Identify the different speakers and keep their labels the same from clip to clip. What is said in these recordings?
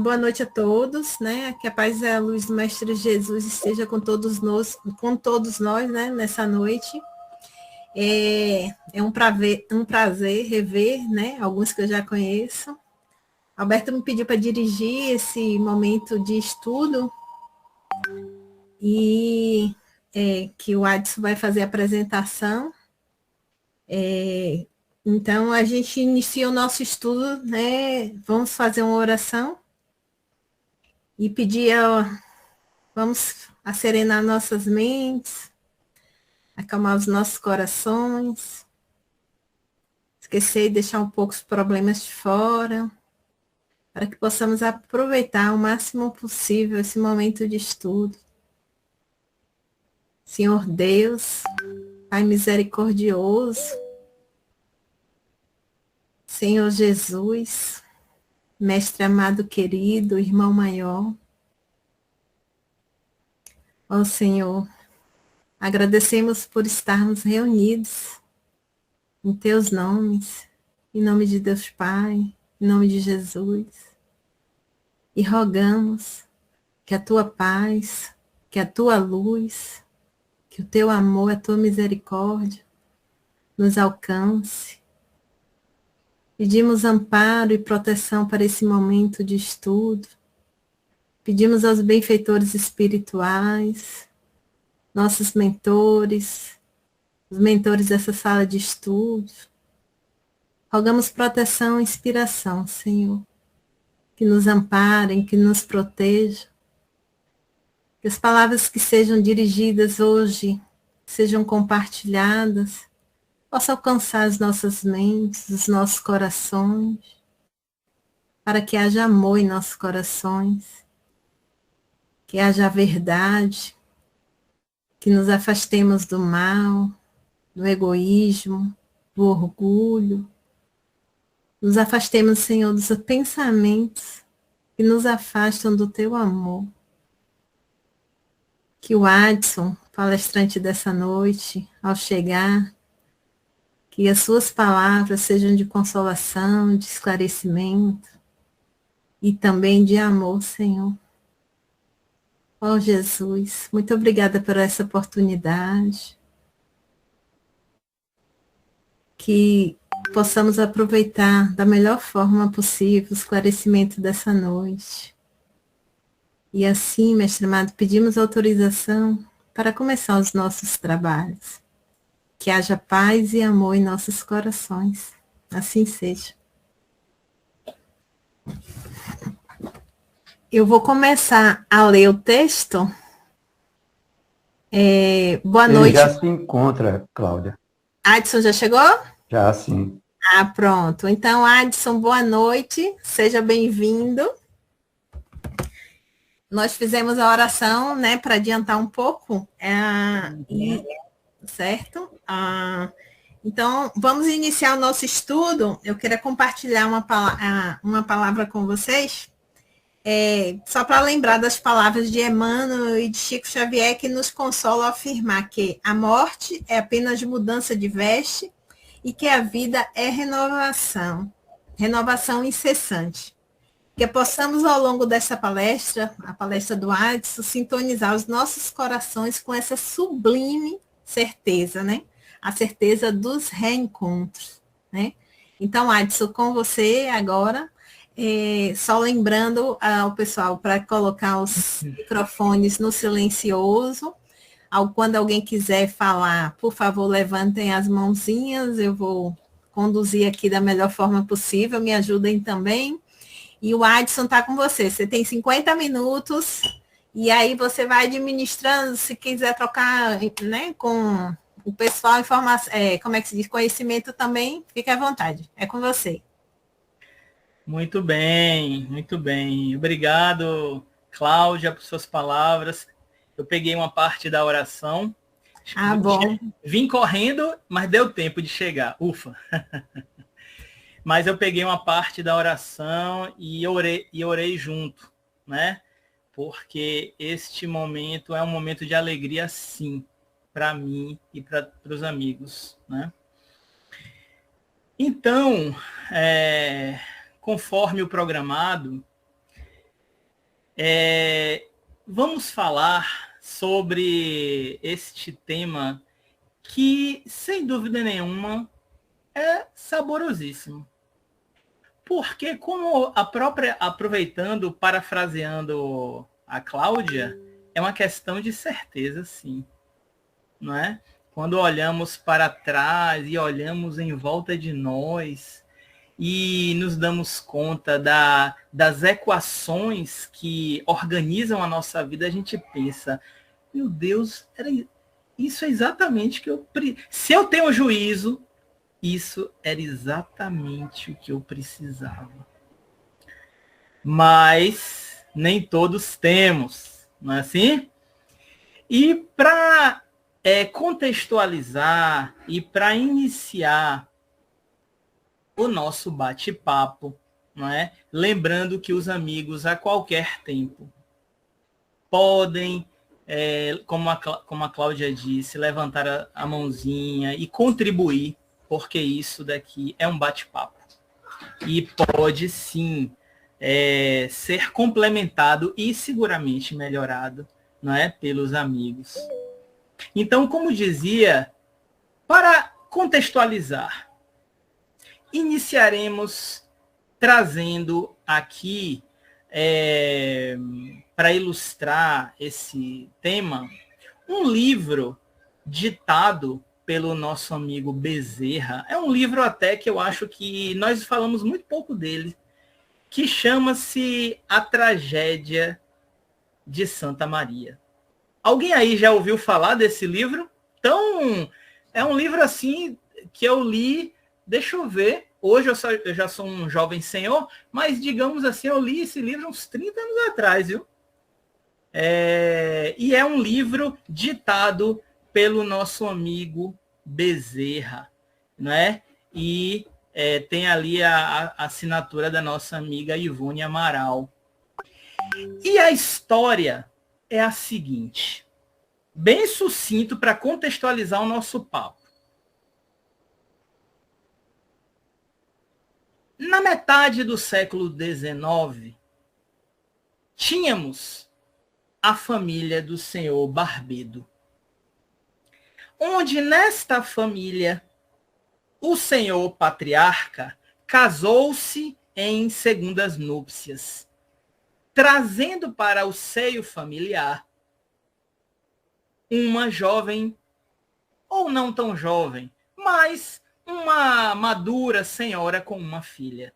Speaker 1: Boa noite a todos, né? Que a paz e a luz do Mestre Jesus esteja com todos nós, né? Nessa noite. É um prazer rever, né? Alguns que eu já conheço. Alberto me pediu para dirigir esse momento de estudo e que o Adson vai fazer a apresentação. Então, a gente inicia o nosso estudo, né? Vamos fazer uma oração e pedir vamos serenar nossas mentes, acalmar os nossos corações, esquecer e deixar um pouco os problemas de fora, para que possamos aproveitar o máximo possível esse momento de estudo. Senhor Deus, Pai misericordioso, Senhor Jesus, Mestre amado querido, irmão maior, ó Senhor, agradecemos por estarmos reunidos em Teus nomes, em nome de Deus Pai, em nome de Jesus, e rogamos que a Tua paz, que a Tua luz, que o Teu amor, a Tua misericórdia nos alcance. Pedimos amparo e proteção para esse momento de estudo. Pedimos aos benfeitores espirituais, nossos mentores, os mentores dessa sala de estudo. Rogamos proteção e inspiração, Senhor, que nos amparem, que nos protejam. Que as palavras que sejam dirigidas hoje, sejam compartilhadas, possam alcançar as nossas mentes, os nossos corações, para que haja amor em nossos corações, que haja a verdade, que nos afastemos do mal, do egoísmo, do orgulho, nos afastemos, Senhor, dos pensamentos que nos afastam do Teu amor. Que o Adson, palestrante dessa noite, ao chegar, que as suas palavras sejam de consolação, de esclarecimento e também de amor, Senhor. Ó Jesus, muito obrigada por essa oportunidade. Que possamos aproveitar da melhor forma possível o esclarecimento dessa noite. E assim, mestre amado, pedimos autorização para começar os nossos trabalhos. Que haja paz e amor em nossos corações. Assim seja. Eu vou começar a ler o texto. Boa
Speaker 2: Ele
Speaker 1: noite.
Speaker 2: já se encontra, Cláudia.
Speaker 1: Adson já chegou?
Speaker 2: Já sim.
Speaker 1: Pronto. Então, Adson, boa noite. Seja bem-vindo. Nós fizemos a oração, né, para adiantar um pouco, certo? Então, vamos iniciar o nosso estudo. Eu queria compartilhar uma palavra com vocês, só para lembrar das palavras de Emmanuel e de Chico Xavier, que nos consolam a afirmar que a morte é apenas mudança de veste e que a vida é renovação incessante. Que possamos, ao longo dessa palestra, a palestra do Adson, sintonizar os nossos corações com essa sublime certeza, né? A certeza dos reencontros, né? Então, Adson, com você agora, só lembrando ao pessoal para colocar os microfones no silencioso. Quando alguém quiser falar, por favor, levantem as mãozinhas, eu vou conduzir aqui da melhor forma possível, me ajudem também. E o Adson está com você. Você tem 50 minutos e aí você vai administrando, se quiser trocar, né, com o pessoal, informação, como é que se diz, conhecimento também, fique à vontade. É com você.
Speaker 3: Muito bem, muito bem. Obrigado, Cláudia, por suas palavras. Eu peguei uma parte da oração.
Speaker 1: Bom.
Speaker 3: Vim correndo, mas deu tempo de chegar. Ufa! Mas eu peguei uma parte da oração e orei junto, né? Porque este momento é um momento de alegria, sim, para mim e para os amigos, né? Então, conforme o programado, Vamos falar sobre este tema que, sem dúvida nenhuma, é saborosíssimo. Porque, como aproveitando, parafraseando a Cláudia, é uma questão de certeza, sim. Não é? Quando olhamos para trás e olhamos em volta de nós e nos damos conta das equações que organizam a nossa vida, a gente pensa, meu Deus, isso é exatamente o que eu... Se eu tenho juízo, isso era exatamente o que eu precisava. Mas nem todos temos, não é assim? E para contextualizar e para iniciar o nosso bate-papo, não é? Lembrando que os amigos a qualquer tempo podem, como a Cláudia disse, levantar a mãozinha e contribuir, porque isso daqui é um bate-papo. E pode sim ser complementado e seguramente melhorado, não é? Pelos amigos. Então, como dizia, para contextualizar, iniciaremos trazendo aqui, para ilustrar esse tema, um livro ditado pelo nosso amigo Bezerra. É um livro até que eu acho que nós falamos muito pouco dele, que chama-se A Tragédia de Santa Maria. Alguém aí já ouviu falar desse livro? Então, é um livro assim que eu li, deixa eu ver, hoje eu já sou um jovem senhor, mas digamos assim, eu li esse livro uns 30 anos atrás, viu? E é um livro ditado pelo nosso amigo Bezerra, né? E tem ali a assinatura da nossa amiga Ivone Amaral. E a história é a seguinte, bem sucinto para contextualizar o nosso papo. Na metade do século XIX, tínhamos a família do senhor Barbedo, onde nesta família o senhor patriarca casou-se em segundas núpcias, trazendo para o seio familiar uma jovem, ou não tão jovem, mas uma madura senhora com uma filha.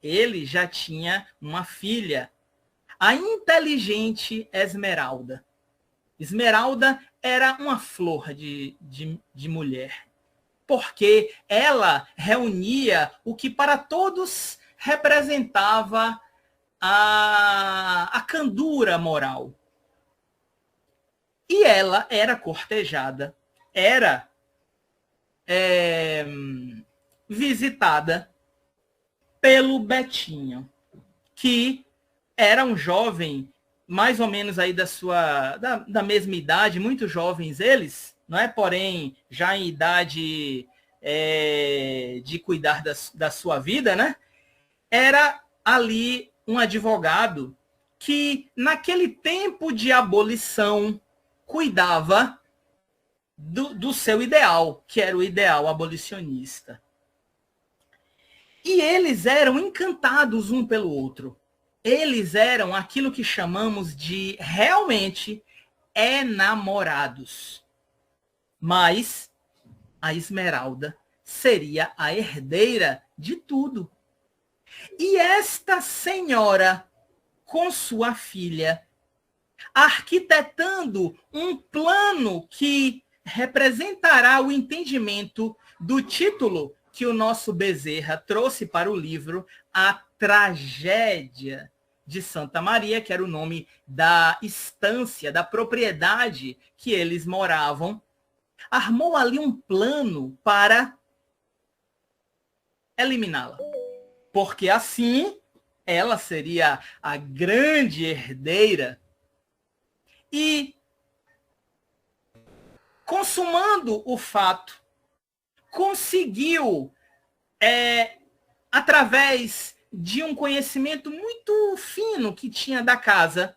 Speaker 3: Ele já tinha uma filha, a inteligente Esmeralda. Esmeralda era uma flor de mulher, porque ela reunia o que para todos representava a candura moral. E ela era cortejada, era visitada pelo Betinho, que era um jovem mais ou menos aí da mesma idade, muito jovens eles, não é? Porém, já em idade de cuidar da sua vida, né? Era ali um advogado que, naquele tempo de abolição, cuidava do seu ideal, que era o ideal abolicionista. E eles eram encantados um pelo outro. Eles eram aquilo que chamamos de realmente namorados. Mas a Esmeralda seria a herdeira de tudo. E esta senhora, com sua filha, arquitetando um plano que representará o entendimento do título que o nosso Bezerra trouxe para o livro, A Tragédia de Santa Maria, que era o nome da estância, da propriedade que eles moravam, armou ali um plano para eliminá-la. Porque assim ela seria a grande herdeira e, consumando o fato, conseguiu, através de um conhecimento muito fino que tinha da casa,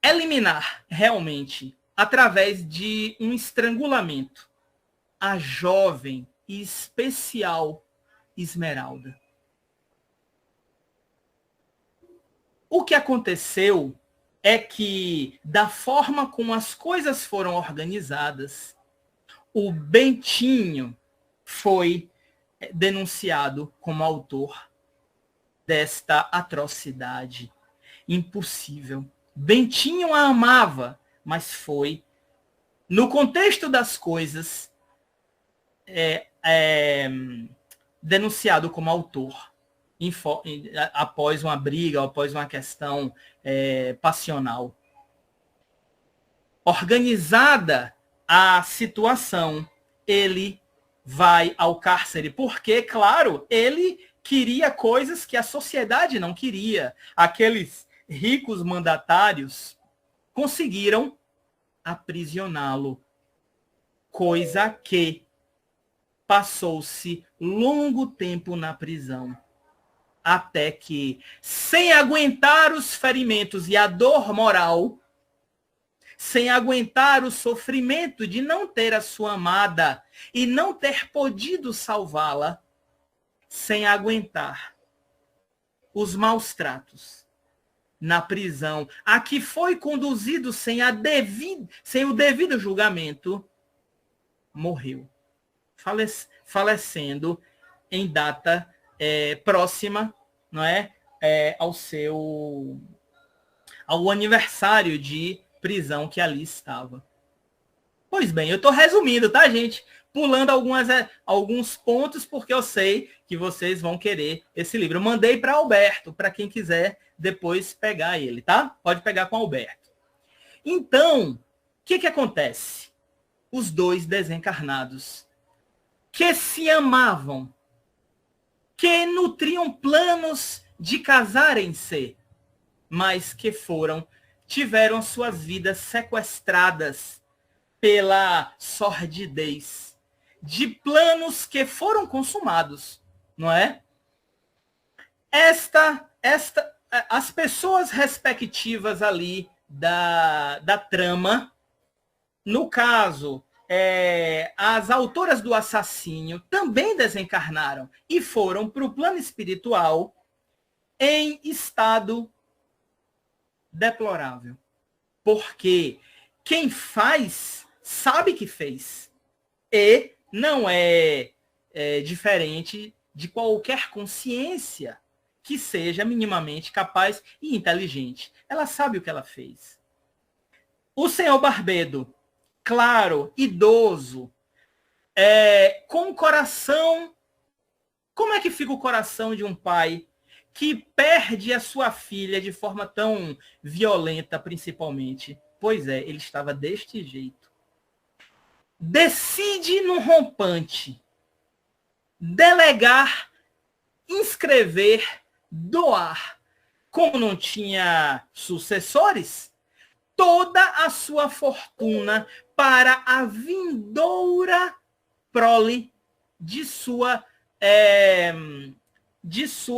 Speaker 3: eliminar realmente, através de um estrangulamento, a jovem e especial Esmeralda. O que aconteceu é que, da forma como as coisas foram organizadas, o Bentinho foi denunciado como autor desta atrocidade impossível. Bentinho a amava, mas foi, no contexto das coisas, denunciado como autor após uma briga, após uma questão passional. Organizada a situação, ele vai ao cárcere, porque, claro, ele queria coisas que a sociedade não queria. Aqueles ricos mandatários conseguiram aprisioná-lo, coisa que passou-se longo tempo na prisão, até que, sem aguentar os ferimentos e a dor moral, sem aguentar o sofrimento de não ter a sua amada e não ter podido salvá-la, sem aguentar os maus tratos na prisão, a que foi conduzido sem o devido julgamento, morreu, falecendo em data próxima, não é, ao aniversário de prisão que ali estava. Pois bem, eu estou resumindo, tá, gente? Pulando alguns pontos, porque eu sei que vocês vão querer esse livro. Eu mandei para Alberto, para quem quiser depois pegar ele, tá? Pode pegar com Alberto. Então, o que acontece? Os dois desencarnados, que se amavam, que nutriam planos de casarem-se, mas que tiveram suas vidas sequestradas pela sordidez de planos que foram consumados, não é? As pessoas respectivas ali da trama, no caso, as autoras do assassínio também desencarnaram e foram para o plano espiritual em estado deplorável. Porque quem faz sabe que fez. E não é diferente de qualquer consciência que seja minimamente capaz e inteligente. Ela sabe o que ela fez. O senhor Barbedo, claro, idoso, com o coração... Como é que fica o coração de um pai que perde a sua filha de forma tão violenta, principalmente? Pois é, ele estava deste jeito. Decide no rompante delegar, inscrever, doar, como não tinha sucessores, toda a sua fortuna para a vindoura prole de sua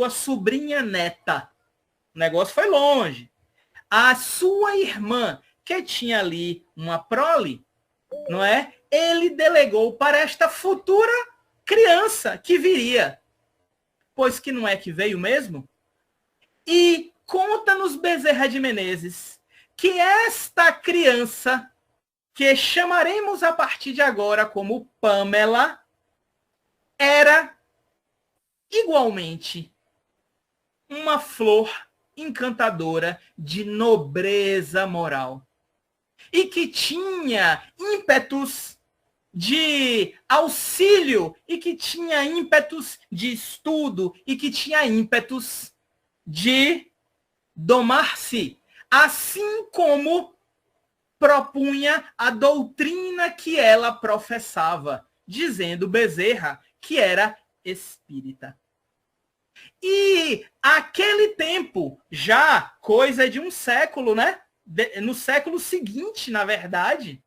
Speaker 3: sobrinha neta. O negócio foi longe. A sua irmã, que tinha ali uma prole, não é? Ele delegou para esta futura criança que viria. Pois que não é que veio mesmo? E conta-nos Bezerra de Menezes que esta criança, que chamaremos a partir de agora como Pamela, era igualmente uma flor encantadora de nobreza moral. E que tinha ímpetos de auxílio, e que tinha ímpetos de estudo, e que tinha ímpetos de domar-se, assim como propunha a doutrina que ela professava, dizendo Bezerra que era espírita. E aquele tempo, já coisa de um século, né? No século seguinte, na verdade,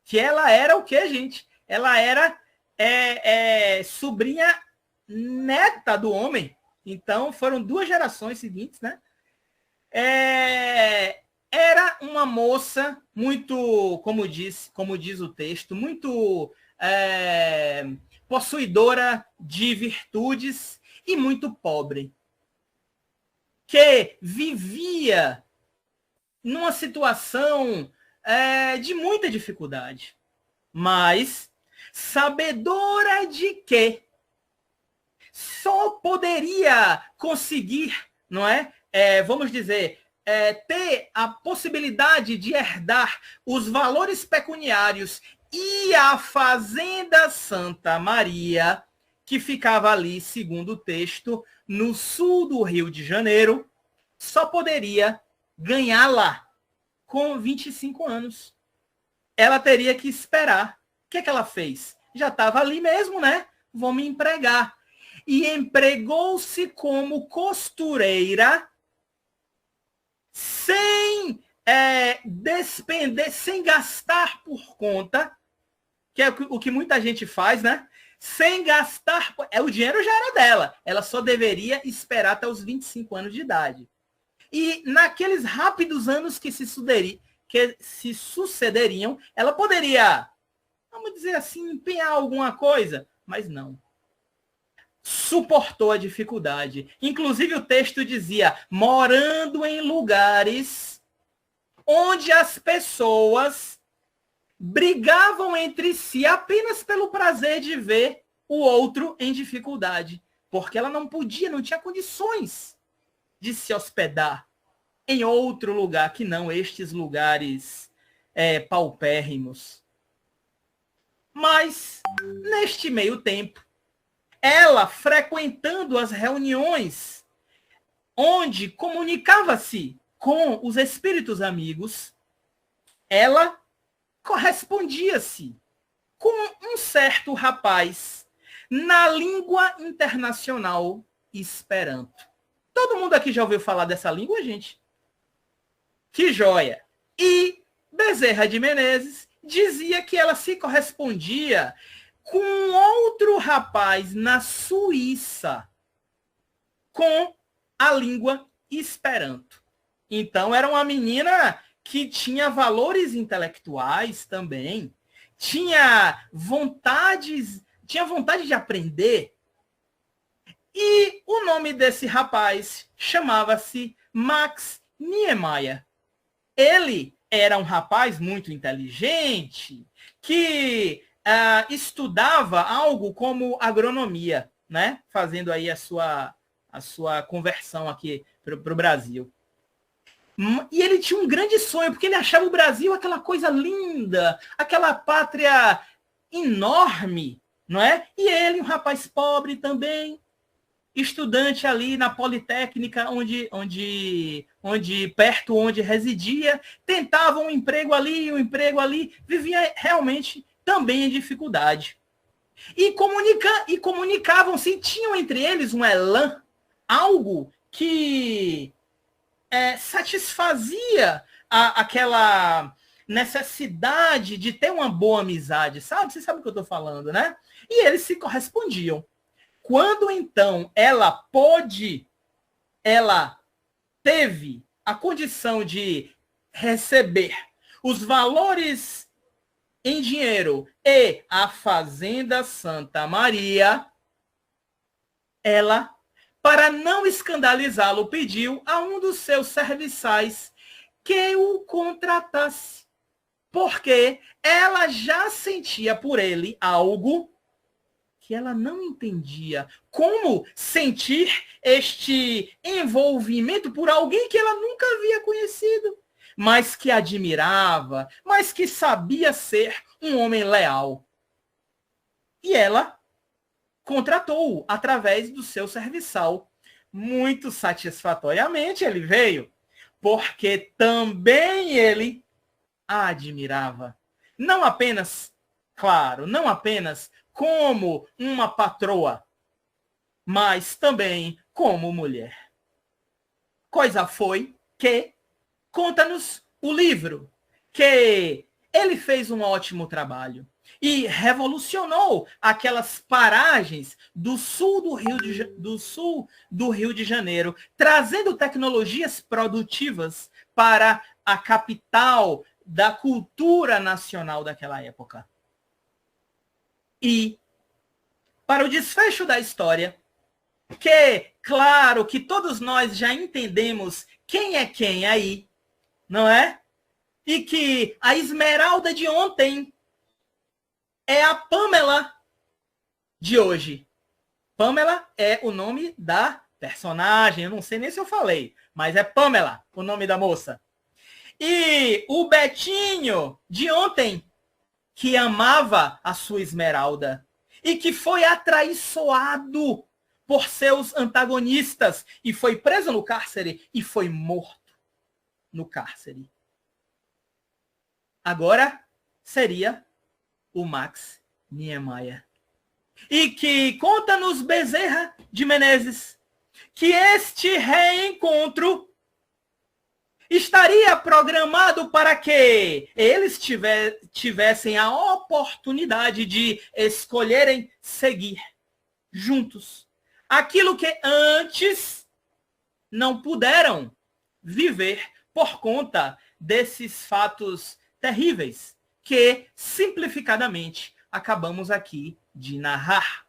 Speaker 3: que ela era o quê, gente? Ela era sobrinha neta do homem. Então, foram 2 gerações seguintes, né? Era uma moça muito, como diz o texto, muito possuidora de virtudes e muito pobre, que vivia numa situação de muita dificuldade, mas sabedora de que só poderia conseguir, não é? Vamos dizer, ter a possibilidade de herdar os valores pecuniários e a Fazenda Santa Maria, que ficava ali, segundo o texto, no sul do Rio de Janeiro, só poderia ganhar lá com 25 anos. Ela teria que esperar. O que ela fez? Já estava ali mesmo, né? Vou me empregar. E empregou-se como costureira sem despender, sem gastar por conta, que é o que muita gente faz, né? Sem gastar, o dinheiro já era dela, ela só deveria esperar até os 25 anos de idade. E naqueles rápidos anos que se sucederiam, ela poderia, vamos dizer assim, empenhar alguma coisa, mas não. Suportou a dificuldade. Inclusive o texto dizia, morando em lugares onde as pessoas brigavam entre si apenas pelo prazer de ver o outro em dificuldade, porque ela não podia, não tinha condições de se hospedar em outro lugar que não estes lugares paupérrimos. Mas, neste meio tempo, ela frequentando as reuniões onde comunicava-se com os espíritos amigos, ela correspondia-se com um certo rapaz na língua internacional Esperanto. Todo mundo aqui já ouviu falar dessa língua, gente? Que joia! E Bezerra de Menezes dizia que ela se correspondia com outro rapaz na Suíça com a língua Esperanto. Então, era uma menina que tinha valores intelectuais também, tinha vontade de aprender. E o nome desse rapaz chamava-se Max Niemeyer. Ele era um rapaz muito inteligente, que estudava algo como agronomia, né? Fazendo aí a sua conversão aqui para o Brasil. E ele tinha um grande sonho, porque ele achava o Brasil aquela coisa linda, aquela pátria enorme, não é? E ele, um rapaz pobre também, estudante ali na Politécnica, perto onde residia, tentava um emprego ali, vivia realmente também em dificuldade. E comunicavam-se, tinham entre eles um elan, algo que satisfazia aquela necessidade de ter uma boa amizade, sabe? Você sabe o que eu estou falando, né? E eles se correspondiam. Quando, então, ela teve a condição de receber os valores em dinheiro e a Fazenda Santa Maria, ela, para não escandalizá-lo, pediu a um dos seus serviçais que o contratasse, porque ela já sentia por ele algo que ela não entendia. Como sentir este envolvimento por alguém que ela nunca havia conhecido, mas que admirava, mas que sabia ser um homem leal. E ela contratou-o através do seu serviçal. Muito satisfatoriamente ele veio, porque também ele a admirava. Não apenas, claro, não apenas como uma patroa, mas também como mulher. Coisa foi que conta-nos o livro, que ele fez um ótimo trabalho e revolucionou aquelas paragens do sul do Rio de Janeiro, trazendo tecnologias produtivas para a capital da cultura nacional daquela época. E, para o desfecho da história, que, claro, que todos nós já entendemos quem é quem aí, não é? E que a Esmeralda de ontem é a Pamela de hoje. Pamela é o nome da personagem, eu não sei nem se eu falei, mas é Pamela o nome da moça. E o Betinho de ontem, que amava a sua Esmeralda e que foi atraiçoado por seus antagonistas e foi preso no cárcere e foi morto no cárcere. Agora seria o Max Niemeyer. E que conta-nos Bezerra de Menezes que este reencontro estaria programado para que eles tivessem a oportunidade de escolherem seguir juntos aquilo que antes não puderam viver por conta desses fatos terríveis que, simplificadamente, acabamos aqui de narrar.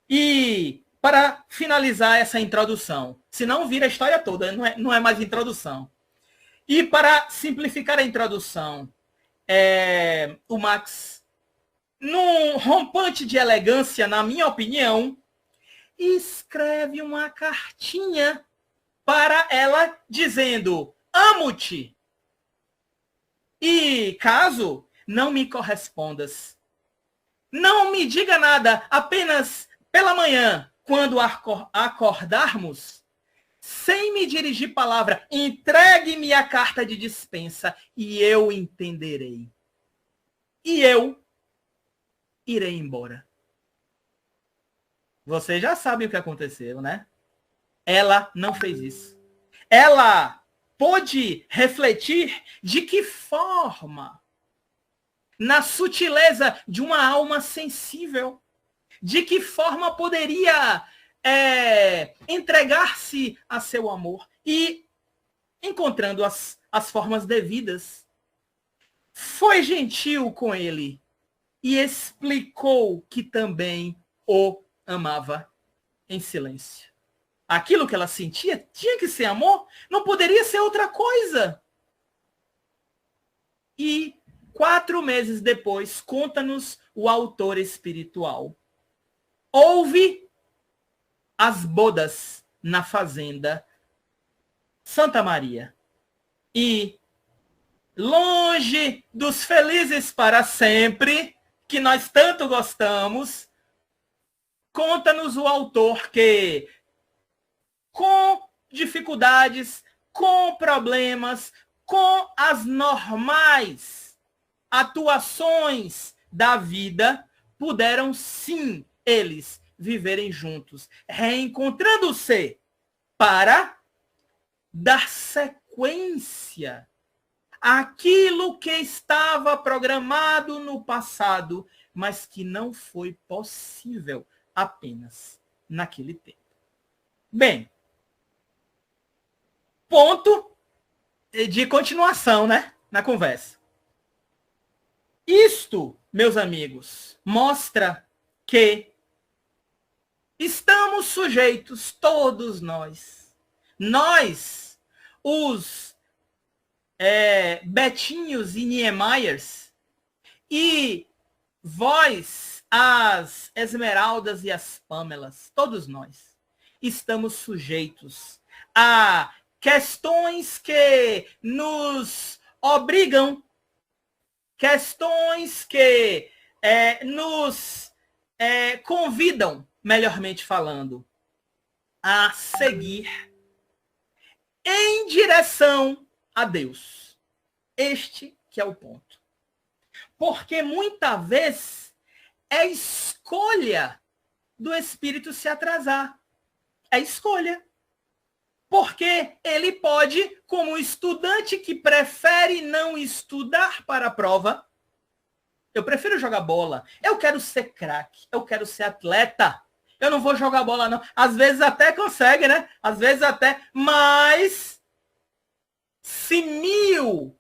Speaker 3: E, para finalizar essa introdução, se não vira a história toda, não é mais introdução. E, para simplificar a introdução, o Max, num rompante de elegância, na minha opinião, escreve uma cartinha para ela dizendo: amo-te. E caso não me correspondas, não me diga nada, apenas pela manhã, quando acordarmos, sem me dirigir palavra, entregue-me a carta de dispensa e eu entenderei. E eu irei embora. Vocês já sabem o que aconteceu, né? Ela não fez isso. Ela pôde refletir de que forma, na sutileza de uma alma sensível, de que forma poderia entregar-se a seu amor e, encontrando as formas devidas, foi gentil com ele e explicou que também o amava em silêncio. Aquilo que ela sentia tinha que ser amor, não poderia ser outra coisa. E 4 meses depois, conta-nos o autor espiritual. Houve as bodas na fazenda Santa Maria. E, longe dos felizes para sempre, que nós tanto gostamos, conta-nos o autor que, com dificuldades, com problemas, com as normais atuações da vida, puderam sim eles viverem juntos, reencontrando-se para dar sequência àquilo que estava programado no passado, mas que não foi possível apenas naquele tempo. Bem, ponto de continuação, né, na conversa. Isto, meus amigos, mostra que estamos sujeitos, todos nós, os Betinhos e Niemeyers, e vós, as Esmeraldas e as Pamelas, todos nós, estamos sujeitos a questões que nos obrigam, questões que nos convidam, melhormente falando, a seguir em direção a Deus. Este que é o ponto. Porque muitas vezes é escolha do espírito se atrasar. É escolha. Porque ele pode, como estudante que prefere não estudar para a prova. Eu prefiro jogar bola. Eu quero ser craque. Eu quero ser atleta. Eu não vou jogar bola, não. Às vezes até consegue, né? Às vezes até. Mas, se 1000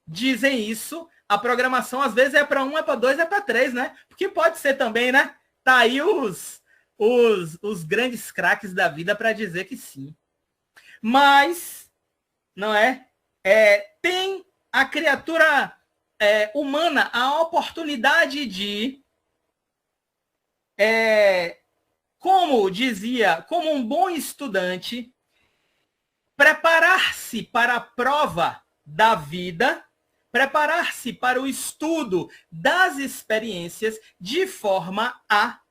Speaker 3: dizem isso, a programação às vezes é para 1, é para 2, é para 3, né? Porque pode ser também, né? Tá aí os grandes craques da vida para dizer que sim. Mas, não é? Tem a criatura humana a oportunidade de, como dizia, como um bom estudante, preparar-se para a prova da vida, preparar-se para o estudo das experiências de forma a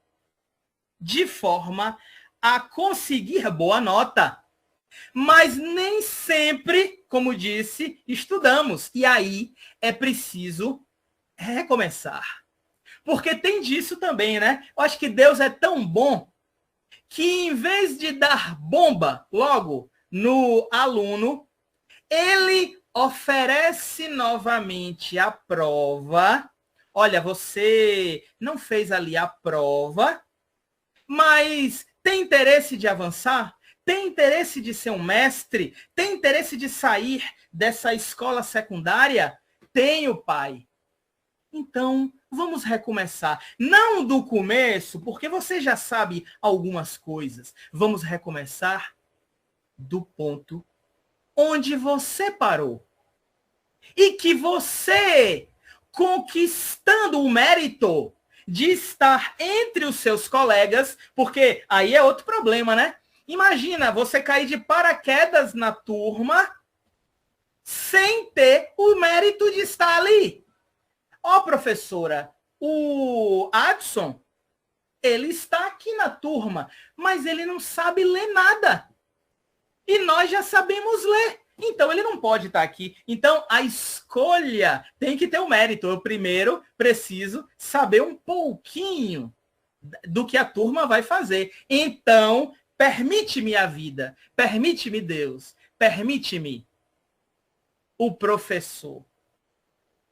Speaker 3: conseguir boa nota. Mas nem sempre, como disse, estudamos. E aí é preciso recomeçar. Porque tem disso também, né? Eu acho que Deus é tão bom que, em vez de dar bomba logo no aluno, ele oferece novamente a prova. Olha, você não fez ali a prova, mas tem interesse de avançar? Tem interesse de ser um mestre? Tem interesse de sair dessa escola secundária? Tenho, pai. Então, vamos recomeçar. Não do começo, porque você já sabe algumas coisas. Vamos recomeçar do ponto onde você parou. E que você, conquistando o mérito de estar entre os seus colegas, porque aí é outro problema, né? Imagina você cair de paraquedas na turma sem ter o mérito de estar ali. Ó, professora, o Adson, ele está aqui na turma, mas ele não sabe ler nada. E nós já sabemos ler. Então, ele não pode estar aqui. Então, a escolha tem que ter o mérito. Eu primeiro preciso saber um pouquinho do que a turma vai fazer. Então, permite-me a vida, permite-me Deus, permite-me o professor,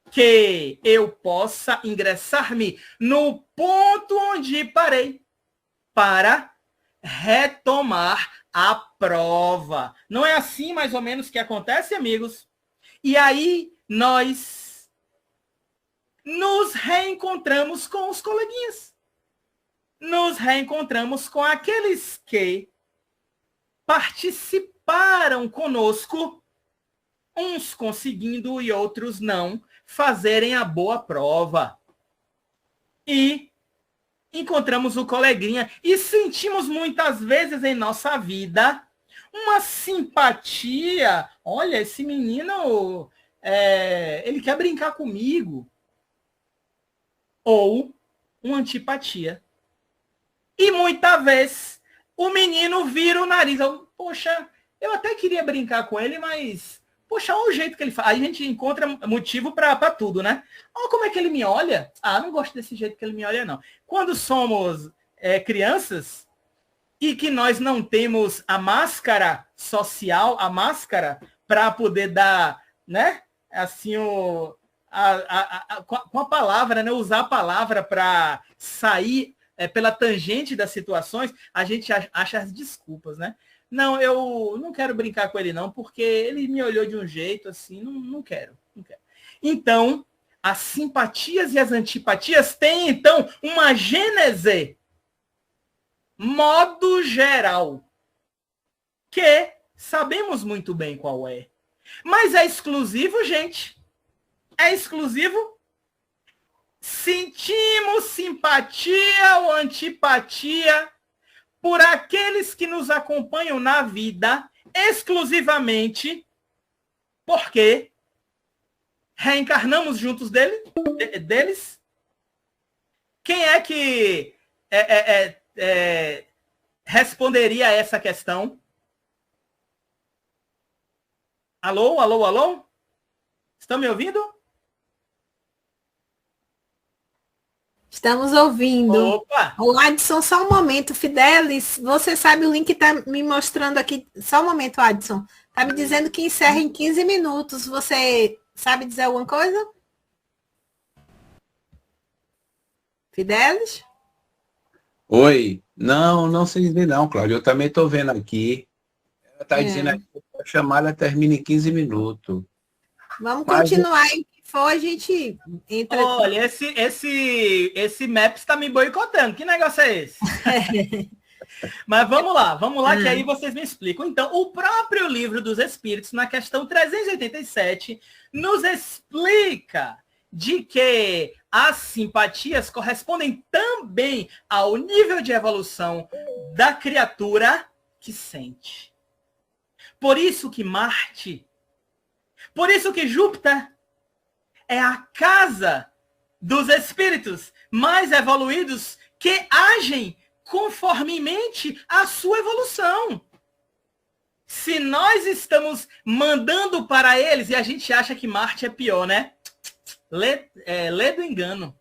Speaker 3: que eu possa ingressar-me no ponto onde parei para retomar a prova. Não é assim mais ou menos que acontece, amigos? E aí nós nos reencontramos com os coleguinhas. Nos reencontramos com aqueles que participaram conosco, uns conseguindo e outros não, fazerem a boa prova. E encontramos o coleguinha e sentimos muitas vezes em nossa vida uma simpatia. Olha, esse menino, ele quer brincar comigo. Ou uma antipatia. E muitas vezes o menino vira o nariz. Poxa, eu até queria brincar com ele, mas... Poxa, olha o jeito que ele faz. Aí a gente encontra motivo para tudo, né? Olha como é que ele me olha. Ah, não gosto desse jeito que ele me olha, não. Quando somos crianças e que nós não temos a máscara social, a máscara para poder dar, né? Assim, com a palavra, né? Usar a palavra para sair pela tangente das situações, a gente acha as desculpas, né? Não, eu não quero brincar com ele, não, porque ele me olhou de um jeito assim, não quero. Então, as simpatias e as antipatias têm, então, uma gênese, modo geral, que sabemos muito bem qual é. Mas é exclusivo, gente. É exclusivo. Sentimos simpatia ou antipatia por aqueles que nos acompanham na vida exclusivamente porque reencarnamos juntos deles? Quem é que responderia a essa questão? Alô, alô, alô? Estão me ouvindo?
Speaker 1: Estamos ouvindo.
Speaker 3: Opa!
Speaker 1: O Adson, só um momento. Fidelis, você sabe o link está me mostrando aqui. Só um momento, Adson. Tá me dizendo que encerra em 15 minutos. Você sabe dizer alguma coisa? Fidelis?
Speaker 4: Oi. Não, não sei dizer não, Cláudio. Eu também estou vendo aqui. Ela está dizendo
Speaker 1: É.
Speaker 4: aqui que a chamada termina em 15 minutos.
Speaker 1: Vamos
Speaker 4: Mas
Speaker 1: continuar. E o que for, a gente entra.
Speaker 3: Olha, esse Maps está me boicotando. Que negócio é esse? Mas vamos lá, que aí vocês me explicam. Então, o próprio Livro dos Espíritos, na questão 387, nos explica de que as simpatias correspondem também ao nível de evolução da criatura que sente. Por isso que Marte, por isso que Júpiter é a casa dos espíritos mais evoluídos que agem conformemente à sua evolução. Se nós estamos mandando para eles, e a gente acha que Marte é pior, né? Lê do engano.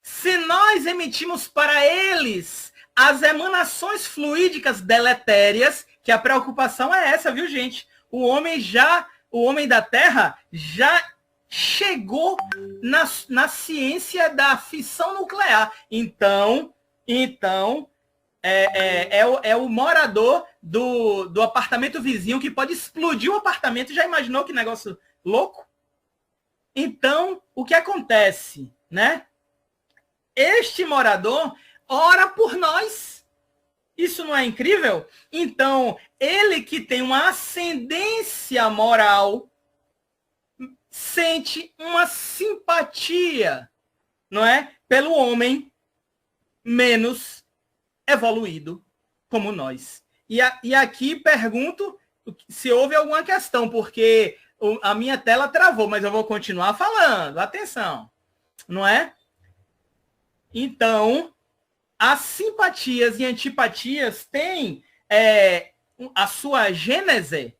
Speaker 3: Se nós emitimos para eles as emanações fluídicas deletérias, que a preocupação é essa, viu, gente? O homem da Terra já chegou na ciência da fissão nuclear. Então é o morador do apartamento vizinho que pode explodir o apartamento. Já imaginou que negócio louco? Então, o que acontece, né? Este morador ora por nós. Isso não é incrível? Então, ele que tem uma ascendência moral sente uma simpatia, não é? Pelo homem menos evoluído como nós. E aqui pergunto se houve alguma questão, porque a minha tela travou, mas eu vou continuar falando. Atenção, não é? Então, as simpatias e antipatias têm a sua gênese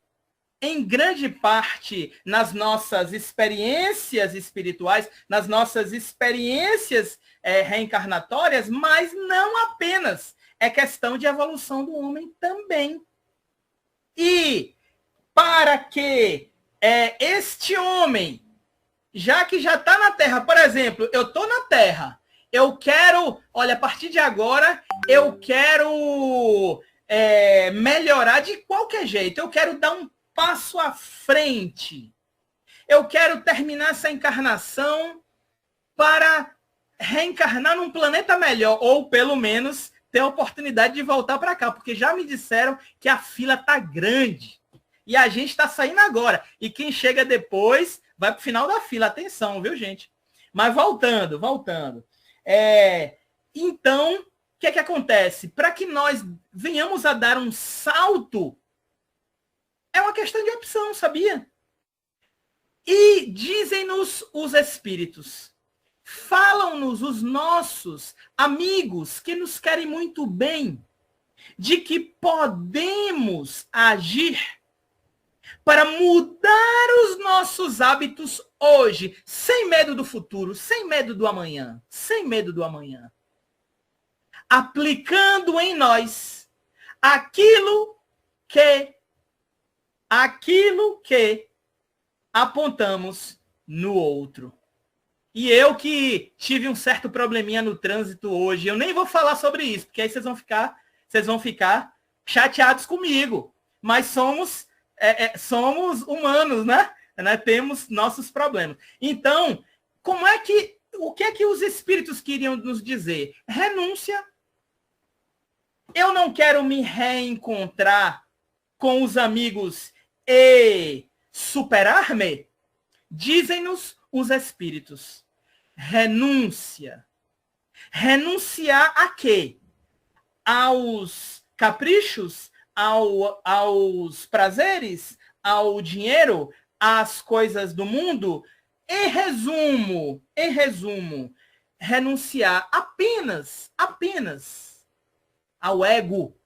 Speaker 3: em grande parte nas nossas experiências espirituais, nas nossas experiências reencarnatórias, mas não apenas. É questão de evolução do homem também. E para que este homem, já que já está na Terra, por exemplo, eu estou na Terra, eu quero, olha, a partir de agora, eu quero melhorar de qualquer jeito, eu quero dar um passo à frente. Eu quero terminar essa encarnação para reencarnar num planeta melhor, ou pelo menos ter a oportunidade de voltar para cá, porque já me disseram que a fila tá grande. E a gente está saindo agora. E quem chega depois vai para o final da fila. Atenção, viu, gente? Mas voltando. Então, o que é que acontece? Para que nós venhamos a dar um salto, é uma questão de opção, sabia? E dizem-nos os espíritos, falam-nos os nossos amigos que nos querem muito bem, de que podemos agir para mudar os nossos hábitos hoje, sem medo do futuro, sem medo do amanhã, aplicando em nós aquilo que apontamos no outro. E eu que tive um certo probleminha no trânsito hoje, eu nem vou falar sobre isso, porque aí vocês vão ficar chateados comigo. Mas somos humanos, né? Temos nossos problemas. Então, o que é que os espíritos queriam nos dizer? Renúncia. Eu não quero me reencontrar com os amigos e superar-me? Dizem-nos os espíritos. Renúncia. Renunciar a quê? Aos caprichos, aos prazeres, ao dinheiro, às coisas do mundo? Em resumo, renunciar apenas ao ego.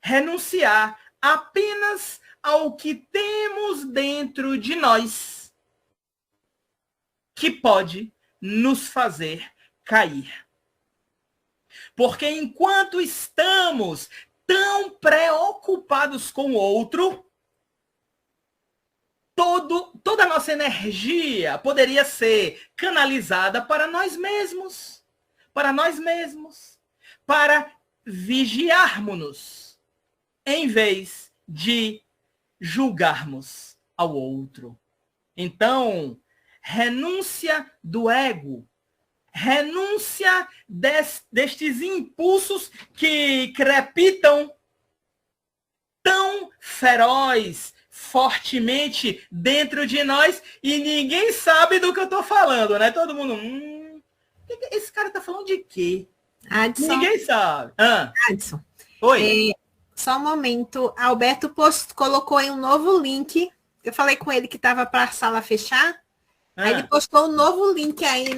Speaker 3: Renunciar apenas ao que temos dentro de nós, que pode nos fazer cair. Porque enquanto estamos tão preocupados com o outro, toda a nossa energia poderia ser canalizada para nós mesmos, para vigiarmos-nos, em vez de julgarmos ao outro. Então, renúncia do ego, renúncia destes impulsos que crepitam tão feroz, fortemente dentro de nós, e ninguém sabe do que eu estou falando, né? Todo mundo, esse cara está falando de quê?
Speaker 1: Adson,
Speaker 3: Ninguém sabe.
Speaker 1: Adson,
Speaker 3: Oi.
Speaker 1: só um momento. Alberto colocou aí um novo link. Eu falei com ele que estava para a sala fechar. Aí ele postou um novo link aí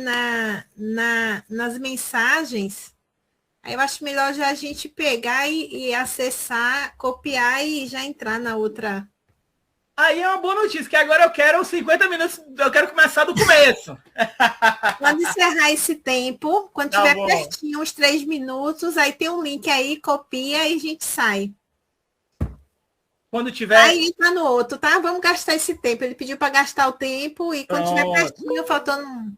Speaker 1: nas mensagens. Aí eu acho melhor já a gente pegar e acessar, copiar e já entrar na outra.
Speaker 3: Aí é uma boa notícia, que agora eu quero 50 minutos, eu quero começar do começo.
Speaker 1: Quando encerrar esse tempo, quando
Speaker 3: Tá
Speaker 1: tiver
Speaker 3: bom.
Speaker 1: pertinho, uns 3 minutos, aí tem um link aí, copia e a gente sai.
Speaker 3: Quando tiver...
Speaker 1: Aí entra no outro, tá? Vamos gastar esse tempo. Ele pediu para gastar o tempo e quando tiver
Speaker 3: Pronto.
Speaker 1: pertinho, faltando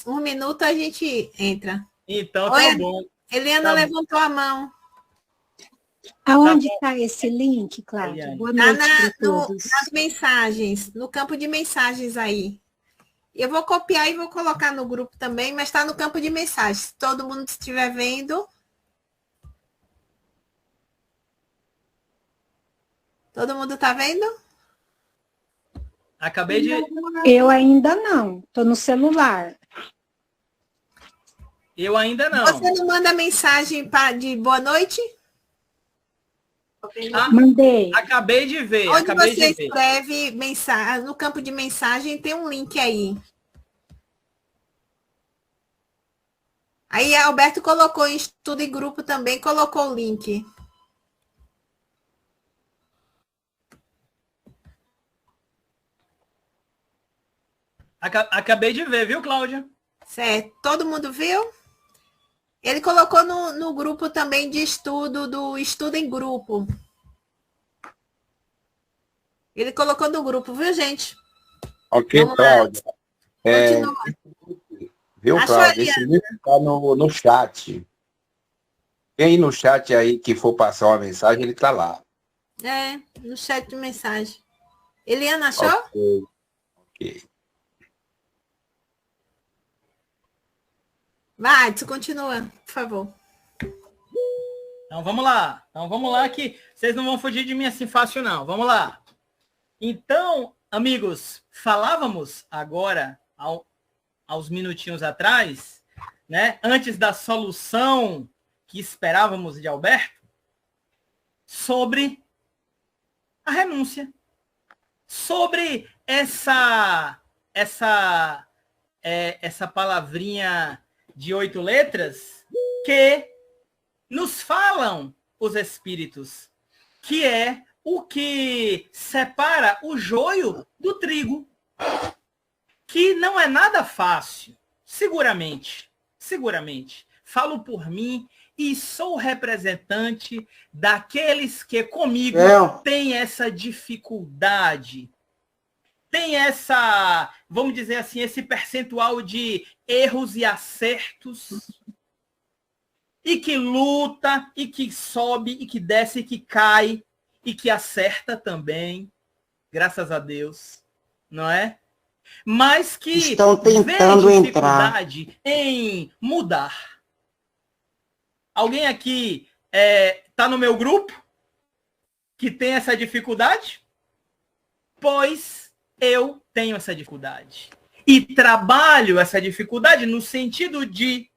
Speaker 1: um minuto, a gente entra.
Speaker 3: Então,
Speaker 1: Oi,
Speaker 3: tá bom.
Speaker 1: Eliana
Speaker 3: Tá bom.
Speaker 1: levantou a mão.
Speaker 5: Aonde está esse link, Cláudia?
Speaker 3: Eliane.
Speaker 5: Boa
Speaker 1: Tá
Speaker 5: noite para todos.
Speaker 1: nas mensagens, no campo de mensagens aí. Eu vou copiar e vou colocar no grupo também, mas está no campo de mensagens. Se todo mundo estiver vendo. Todo mundo está vendo?
Speaker 3: Acabei de...
Speaker 5: Eu ainda não, estou no celular.
Speaker 3: Eu ainda não.
Speaker 1: Você não manda mensagem de boa noite?
Speaker 5: Mandei.
Speaker 3: Acabei de ver,
Speaker 1: Onde
Speaker 3: acabei
Speaker 1: você
Speaker 3: de ver.
Speaker 1: escreve mensagem, no campo de mensagem tem um link aí. Aí Alberto colocou em estudo em grupo também, colocou o link.
Speaker 3: Acabei de ver, viu, Cláudia?
Speaker 1: Certo. Todo mundo viu? Ele colocou no grupo também de estudo, do estudo em grupo. Ele colocou no grupo, viu, gente?
Speaker 4: Ok,
Speaker 1: Vamos lá.
Speaker 4: Cláudia.
Speaker 1: Continua.
Speaker 4: Viu,
Speaker 1: Achou,
Speaker 4: Cláudia?
Speaker 1: Eliana?
Speaker 4: Esse link está no chat. Quem no chat aí que for passar uma mensagem, ele está lá.
Speaker 1: É, no chat de mensagem. Eliana, achou?
Speaker 4: Ok.
Speaker 1: Vai, tu continua, por favor.
Speaker 3: Então vamos lá que vocês não vão fugir de mim assim fácil não. Vamos lá. Então, amigos, falávamos agora, aos minutinhos atrás, né, antes da solução que esperávamos de Alberto, sobre a renúncia. Sobre essa palavrinha de 8 letras que nos falam os espíritos, que é o que separa o joio do trigo, que não é nada fácil, seguramente, falo por mim e sou representante daqueles que comigo têm essa dificuldade, tem essa, vamos dizer assim, esse percentual de erros e acertos, e que luta, e que sobe, e que desce, e que cai, e que acerta também, graças a Deus, não é? Mas que
Speaker 6: estão tentando
Speaker 3: vê
Speaker 6: entrar
Speaker 3: dificuldade em mudar. Alguém aqui tá no meu grupo que tem essa dificuldade? Pois eu tenho essa dificuldade. E trabalho essa dificuldade no sentido de,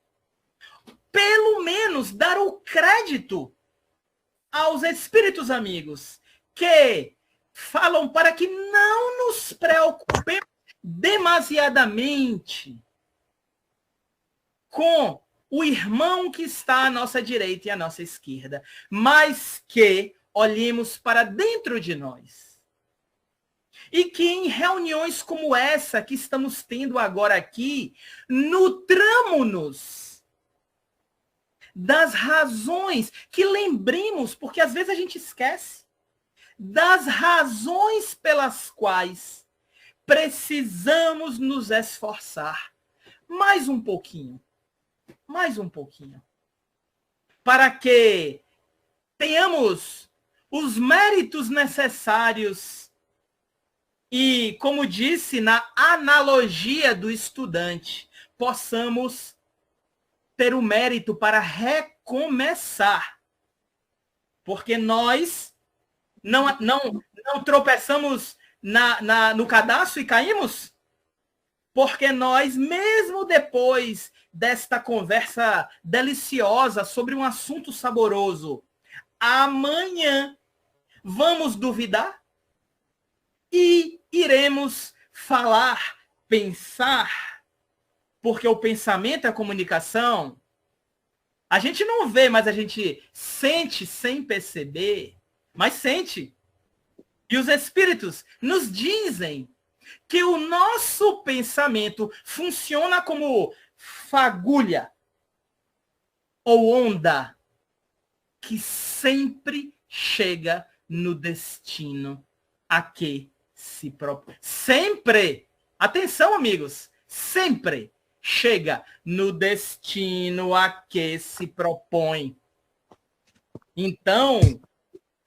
Speaker 3: pelo menos, dar o crédito aos espíritos amigos que falam para que não nos preocupemos demasiadamente com o irmão que está à nossa direita e à nossa esquerda, mas que olhemos para dentro de nós. E que em reuniões como essa que estamos tendo agora aqui, nutramos-nos das razões, que lembremos, porque às vezes a gente esquece, das razões pelas quais precisamos nos esforçar mais um pouquinho, para que tenhamos os méritos necessários e, como disse na analogia do estudante, possamos ter o mérito para recomeçar. Porque nós não tropeçamos no cadastro e caímos? Porque nós, mesmo depois desta conversa deliciosa sobre um assunto saboroso, amanhã vamos duvidar? E iremos falar, pensar, porque o pensamento é a comunicação. A gente não vê, mas a gente sente sem perceber, mas sente. E os espíritos nos dizem que o nosso pensamento funciona como fagulha ou onda que sempre chega no destino a que se propõe. Sempre, atenção amigos, sempre chega no destino a que se propõe. Então,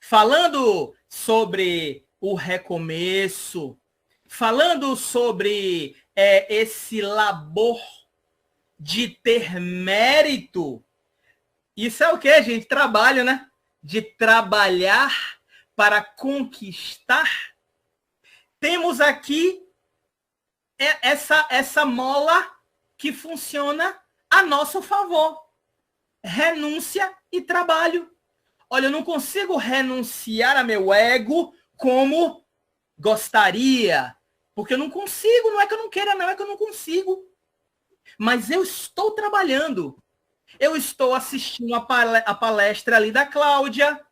Speaker 3: falando sobre o recomeço, falando sobre esse labor de ter mérito, isso é o quê, gente? Trabalho, né? De trabalhar para conquistar. Temos aqui essa mola que funciona a nosso favor. Renúncia e trabalho. Olha, eu não consigo renunciar a meu ego como gostaria. Porque eu não consigo, não é que eu não queira, não, é que eu não consigo. Mas eu estou trabalhando. Eu estou assistindo a palestra ali da Cláudia,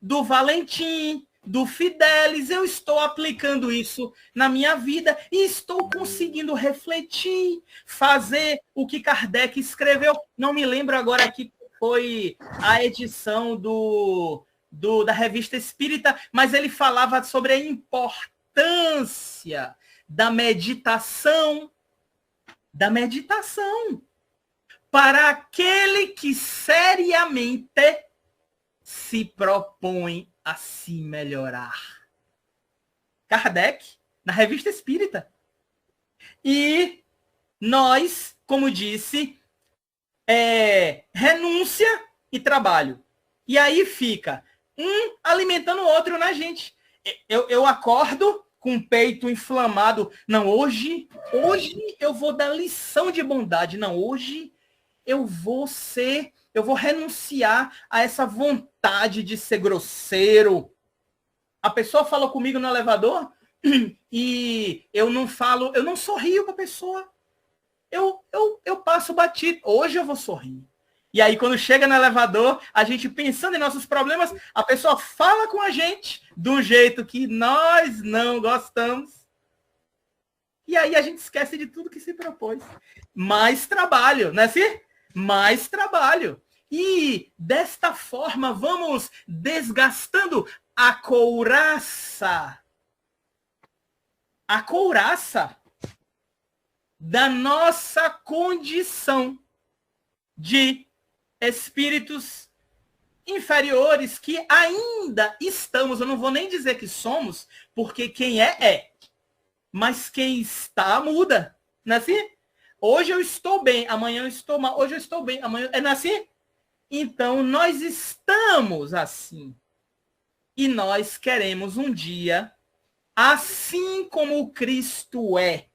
Speaker 3: do Valentim, do Fidelis, eu estou aplicando isso na minha vida e estou conseguindo refletir, fazer o que Kardec escreveu. Não me lembro agora aqui foi a edição da Revista Espírita, mas ele falava sobre a importância da meditação para aquele que seriamente se propõe a se melhorar. Kardec, na Revista Espírita. E nós, como disse, renúncia e trabalho. E aí fica um alimentando o outro na gente. Eu acordo com o peito inflamado. Não, hoje eu vou dar lição de bondade. Não, hoje eu vou renunciar a essa vontade de ser grosseiro. A pessoa falou comigo no elevador e eu não sorrio com a pessoa. Eu passo batido. Hoje eu vou sorrir. E aí, quando chega no elevador, a gente pensando em nossos problemas, a pessoa fala com a gente de um jeito que nós não gostamos. E aí a gente esquece de tudo que se propôs. Mais trabalho, não é assim? Mais trabalho. E desta forma vamos desgastando a couraça da nossa condição de espíritos inferiores que ainda estamos, eu não vou nem dizer que somos, porque quem é. Mas quem está, muda. Não é assim? Hoje eu estou bem, amanhã eu estou mal. Hoje eu estou bem, amanhã... Não é assim? Então, nós estamos assim. E nós queremos um dia, assim como o Cristo é.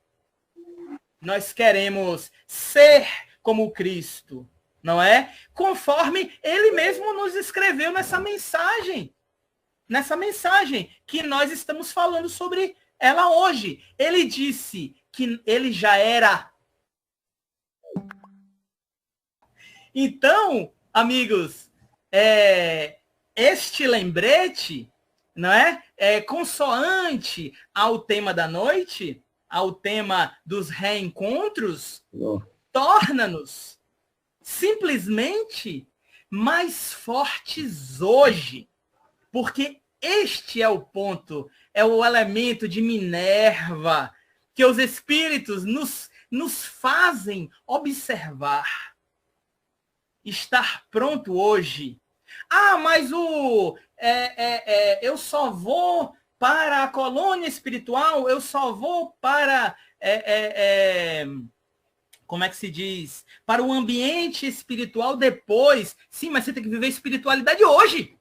Speaker 3: Nós queremos ser como o Cristo, não é? Conforme ele mesmo nos escreveu nessa mensagem. Nessa mensagem que nós estamos falando sobre ela hoje. Ele disse que ele já era. Então, amigos, este lembrete, não é consoante ao tema da noite, ao tema dos reencontros, torna-nos simplesmente mais fortes hoje. Porque este é o ponto, é o elemento de Minerva, que os espíritos nos fazem observar. Estar pronto hoje. Ah, mas eu só vou para a colônia espiritual, eu só vou para... como é que se diz? Para o ambiente espiritual depois. Sim, mas você tem que viver a espiritualidade hoje.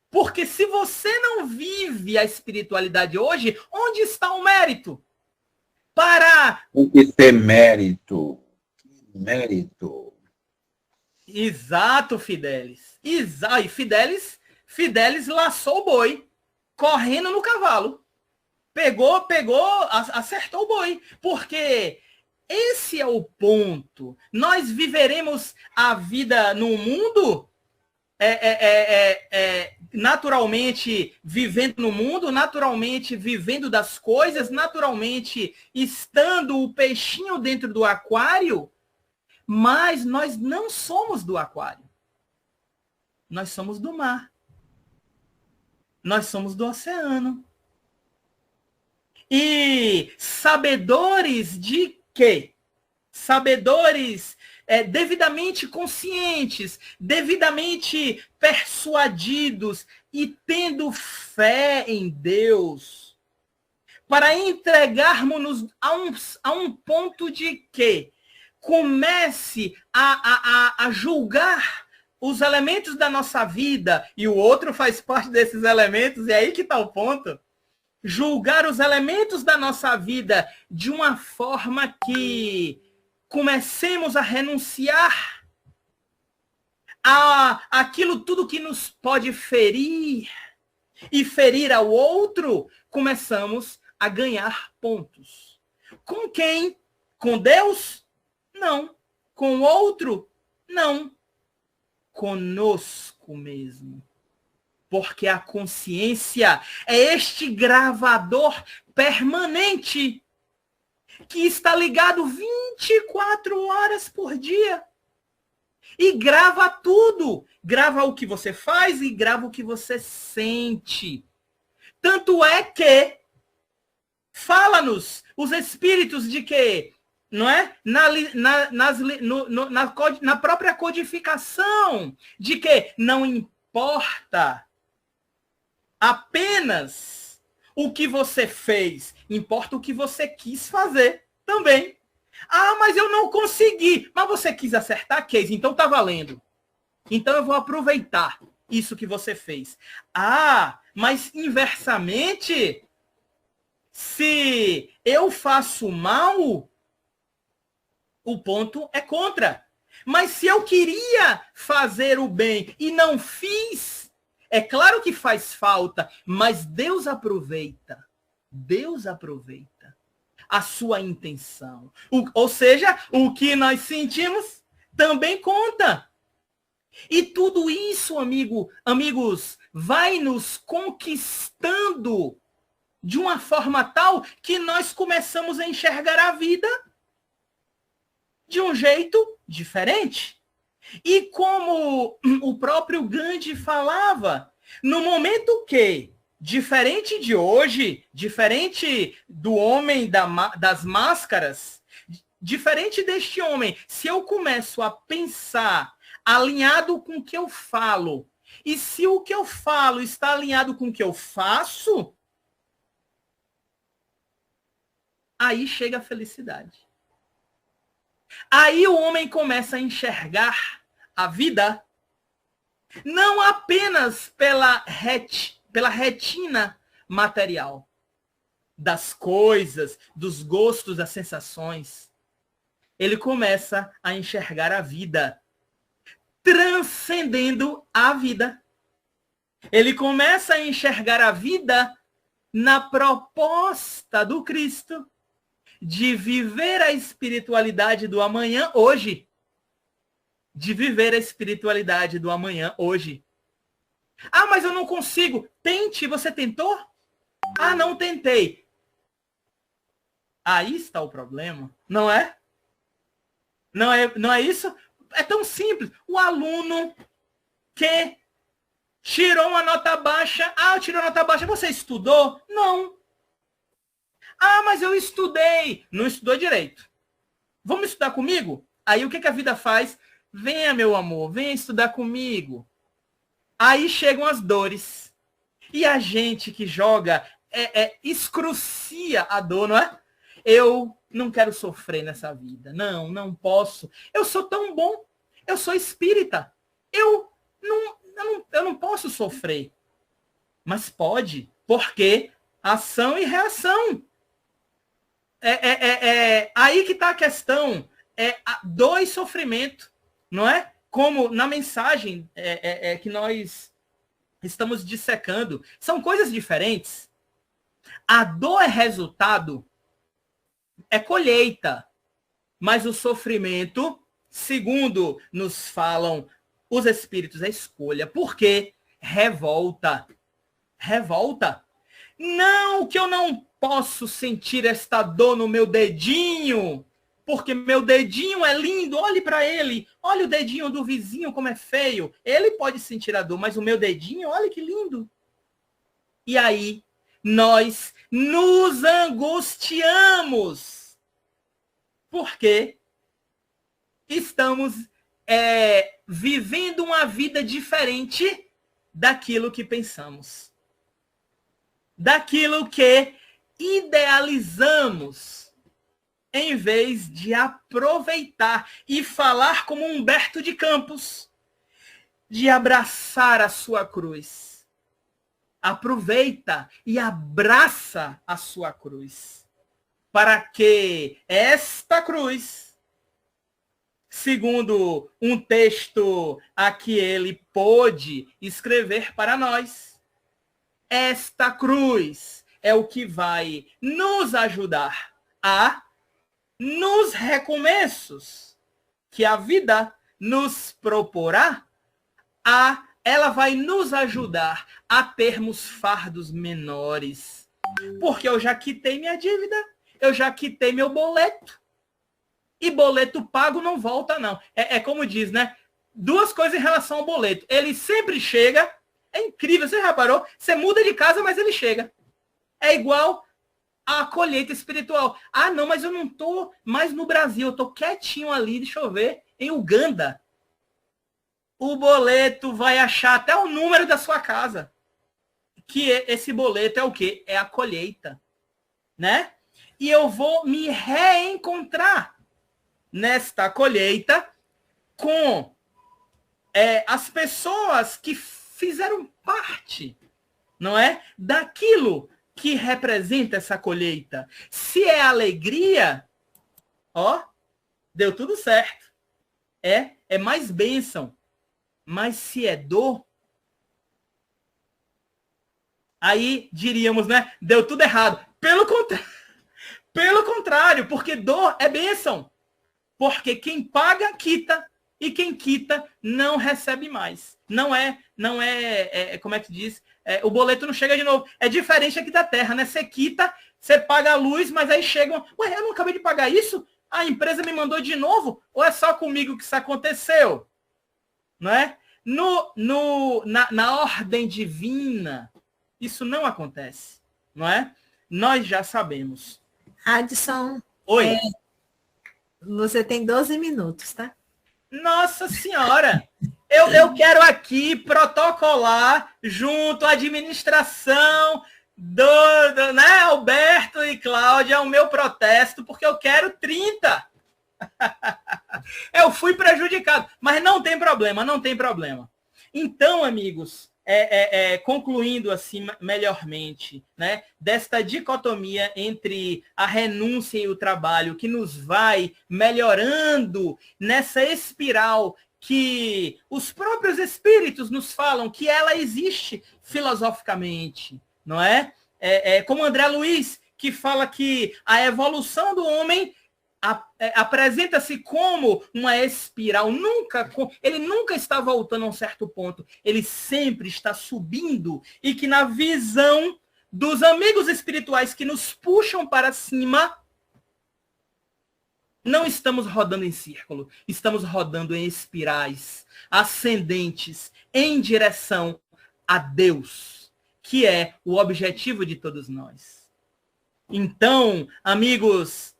Speaker 3: Porque se você não vive a espiritualidade hoje, onde está o mérito?
Speaker 4: Tem que ter mérito. Mérito.
Speaker 3: Exato, Fidelis. E Fidelis laçou o boi, correndo no cavalo. Pegou, acertou o boi. Porque esse é o ponto. Nós viveremos a vida no mundo... naturalmente vivendo no mundo, naturalmente vivendo das coisas, naturalmente estando o peixinho dentro do aquário, mas nós não somos do aquário. Nós somos do mar. Nós somos do oceano. E sabedores de quê? Sabedores devidamente conscientes, devidamente persuadidos e tendo fé em Deus, para entregarmos-nos a um ponto de que comece a julgar os elementos da nossa vida, e o outro faz parte desses elementos, e é aí que está o ponto. Julgar os elementos da nossa vida de uma forma que comecemos a renunciar a aquilo tudo que nos pode ferir e ferir ao outro, começamos a ganhar pontos. Com quem? Com Deus? Não. Com o outro? Não. Conosco mesmo. Porque a consciência é este gravador permanente que está ligado 24 horas por dia. E grava tudo. Grava o que você faz e grava o que você sente. Tanto é que fala-nos os espíritos de que, não é? Na própria codificação, de que não importa apenas o que você fez, importa o que você quis fazer também. Ah, mas eu não consegui. Mas você quis acertar a case, então tá valendo. Então eu vou aproveitar isso que você fez. Ah, mas inversamente, se eu faço mal, o ponto é contra. Mas se eu queria fazer o bem e não fiz, é claro que faz falta, mas Deus aproveita. Deus aproveita a sua intenção. Ou seja, o que nós sentimos também conta. E tudo isso, amigos, vai nos conquistando de uma forma tal que nós começamos a enxergar a vida de um jeito diferente. E como o próprio Gandhi falava, no momento que, diferente de hoje, diferente do homem das máscaras, diferente deste homem, se eu começo a pensar alinhado com o que eu falo, e se o que eu falo está alinhado com o que eu faço, aí chega a felicidade. Aí o homem começa a enxergar a vida não apenas pela retina material das coisas, dos gostos, das sensações. Ele começa a enxergar a vida transcendendo a vida. Ele começa a enxergar a vida na proposta do Cristo de viver a espiritualidade do amanhã hoje. De viver a espiritualidade do amanhã hoje. Ah, mas eu não consigo. Tente, você tentou? Ah, não tentei. Aí está o problema, não é? Não é isso? É tão simples. O aluno que tirou uma nota baixa. Ah, tirou nota baixa. Você estudou? Não. Ah, mas eu estudei. Não estudou direito. Vamos estudar comigo? Aí o que a vida faz? Venha, meu amor, venha estudar comigo. Aí chegam as dores. E a gente que joga excrucia a dor, não é? Eu não quero sofrer nessa vida. Não, não posso. Eu sou tão bom. Eu sou espírita. Eu não posso sofrer. Mas pode, porque ação e reação. Aí que está a questão. A dor e sofrimento, não é? Como na mensagem que nós estamos dissecando. São coisas diferentes. A dor é resultado, é colheita. Mas o sofrimento, segundo nos falam os espíritos, é escolha. Por quê? Revolta. Revolta. Não que eu não posso sentir esta dor no meu dedinho, porque meu dedinho é lindo, olhe para ele, olha o dedinho do vizinho como é feio. Ele pode sentir a dor, mas o meu dedinho, olha que lindo. E aí, nós nos angustiamos, porque estamos vivendo uma vida diferente daquilo que pensamos, daquilo que idealizamos, em vez de aproveitar e falar como Humberto de Campos, de abraçar a sua cruz. Aproveita e abraça a sua cruz, para que esta cruz, segundo um texto a que ele pôde escrever para nós, esta cruz é o que vai nos ajudar a, nos recomeços que a vida nos proporá, ela vai nos ajudar a termos fardos menores. Porque eu já quitei minha dívida, eu já quitei meu boleto. E boleto pago não volta, não. É como diz, né? Duas coisas em relação ao boleto. Ele sempre chega. É incrível, você reparou? Você muda de casa, mas ele chega. É igual a colheita espiritual. Ah, não, mas eu não estou mais no Brasil. Eu estou quietinho ali, deixa eu ver, em Uganda. O boleto vai achar até o número da sua casa. Que esse boleto é o quê? É a colheita. Né? E eu vou me reencontrar nesta colheita com as pessoas que fizeram parte, não é? Daquilo que representa essa colheita. Se é alegria, ó, deu tudo certo. É mais bênção. Mas se é dor, aí diríamos, né? Deu tudo errado. Pelo contrário, porque dor é bênção. Porque quem paga, quita. E quem quita não recebe mais. Não é como é que diz? O boleto não chega de novo. É diferente aqui da Terra, né? Você quita, você paga a luz, mas aí chegam... Ué, eu não acabei de pagar isso? A empresa me mandou de novo? Ou é só comigo que isso aconteceu? Não é? Na ordem divina, isso não acontece. Não é? Nós já sabemos.
Speaker 1: Adson.
Speaker 3: Oi.
Speaker 1: Você tem 12 minutos, tá?
Speaker 3: Nossa Senhora! Eu quero aqui protocolar junto à administração né, Alberto e Cláudia, o meu protesto, porque eu quero 30. Eu fui prejudicado, mas não tem problema, não tem problema. Então, amigos, concluindo assim melhormente, né, desta dicotomia entre a renúncia e o trabalho, que nos vai melhorando nessa espiral que os próprios espíritos nos falam que ela existe filosoficamente, não é? Como André Luiz, que fala que a evolução do homem apresenta-se como uma espiral. Ele nunca está voltando a um certo ponto. Ele sempre está subindo. E que na visão dos amigos espirituais que nos puxam para cima, Não estamos rodando em círculo, estamos rodando em espirais ascendentes em direção a Deus, que é o objetivo de todos nós. Então, amigos,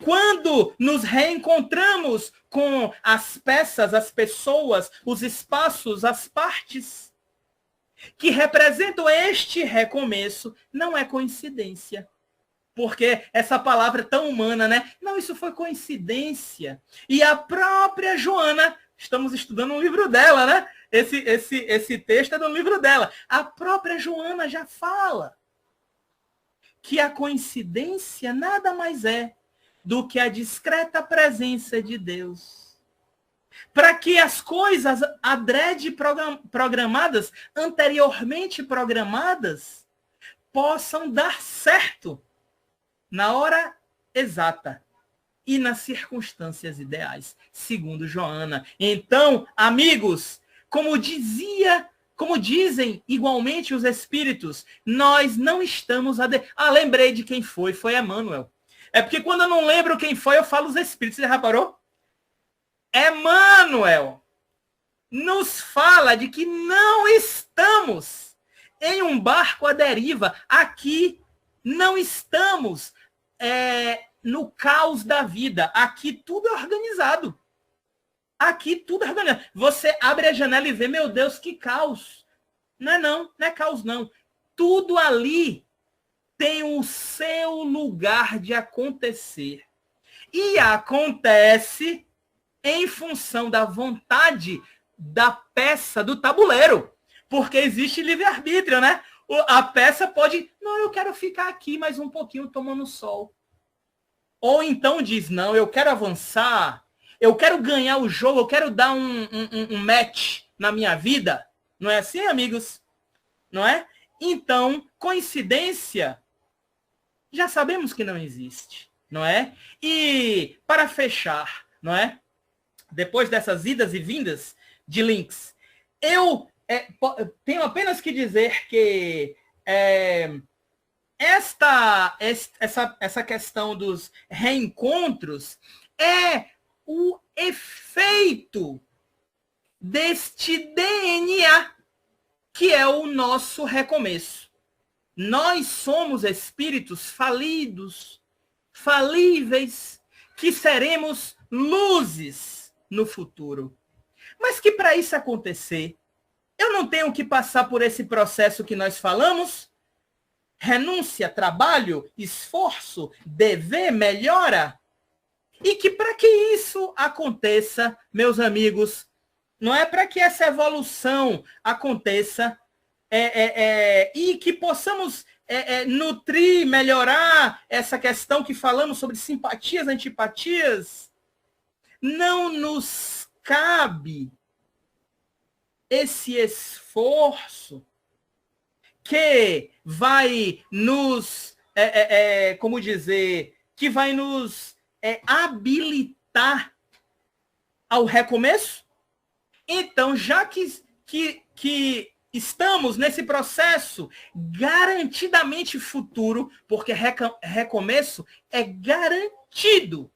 Speaker 3: quando nos reencontramos com as peças, as pessoas, os espaços, as partes que representam este recomeço, não é coincidência. Porque essa palavra é tão humana, né? Não, isso foi coincidência. E a própria Joana, estamos estudando um livro dela, né? Esse texto é do livro dela. A própria Joana já fala que a coincidência nada mais é do que a discreta presença de Deus. Para que as coisas adrede programadas, anteriormente programadas, possam dar certo na hora exata e nas circunstâncias ideais, segundo Joana. Então, amigos, como dizem igualmente os espíritos, nós não estamos lembrei de quem foi Emmanuel. É porque quando eu não lembro quem foi, eu falo os espíritos. Você já reparou? Emmanuel nos fala de que não estamos em um barco à deriva. Aqui não estamos no caos da vida. Aqui tudo é organizado. Aqui tudo é organizado. Você abre a janela e vê, meu Deus, que caos. Não é caos, não. Tudo ali tem o seu lugar de acontecer. E acontece em função da vontade da peça do tabuleiro. Porque existe livre-arbítrio, né? A peça pode, não, eu quero ficar aqui mais um pouquinho tomando sol. Ou então diz, não, eu quero avançar, eu quero ganhar o jogo, eu quero dar um match na minha vida. Não é assim, amigos? Não é? Então, coincidência, já sabemos que não existe, não é? E, para fechar, não é? Depois dessas idas e vindas de links, eu tenho apenas que dizer que essa questão dos reencontros é o efeito deste DNA, que é o nosso recomeço. Nós somos espíritos falidos, falíveis, que seremos luzes no futuro. Mas que para isso acontecer, eu não tenho que passar por esse processo que nós falamos? Renúncia, trabalho, esforço, dever, melhora? E que para que isso aconteça, meus amigos, não é para que essa evolução aconteça e que possamos nutrir, melhorar essa questão que falamos sobre simpatias, antipatias, não nos cabe esse esforço que vai nos, como dizer, que vai nos habilitar ao recomeço? Então, já que estamos nesse processo garantidamente futuro, porque recomeço é garantido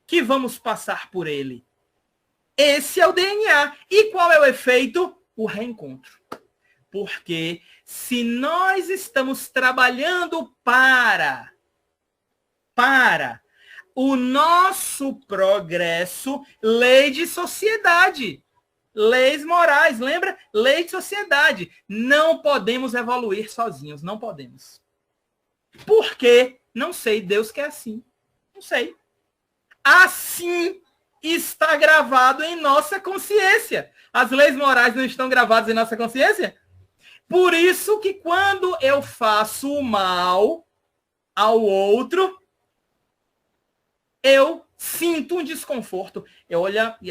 Speaker 3: que vamos passar por ele. Esse é o DNA. E qual é o efeito? O reencontro. Porque se nós estamos trabalhando para o nosso progresso, lei de sociedade, leis morais, lembra? Lei de sociedade. Não podemos evoluir sozinhos, não podemos. Por quê? Não sei, Deus quer assim. Não sei. Assim está gravado em nossa consciência. As leis morais não estão gravadas em nossa consciência? Por isso que quando eu faço o mal ao outro, eu sinto um desconforto. Eu olho e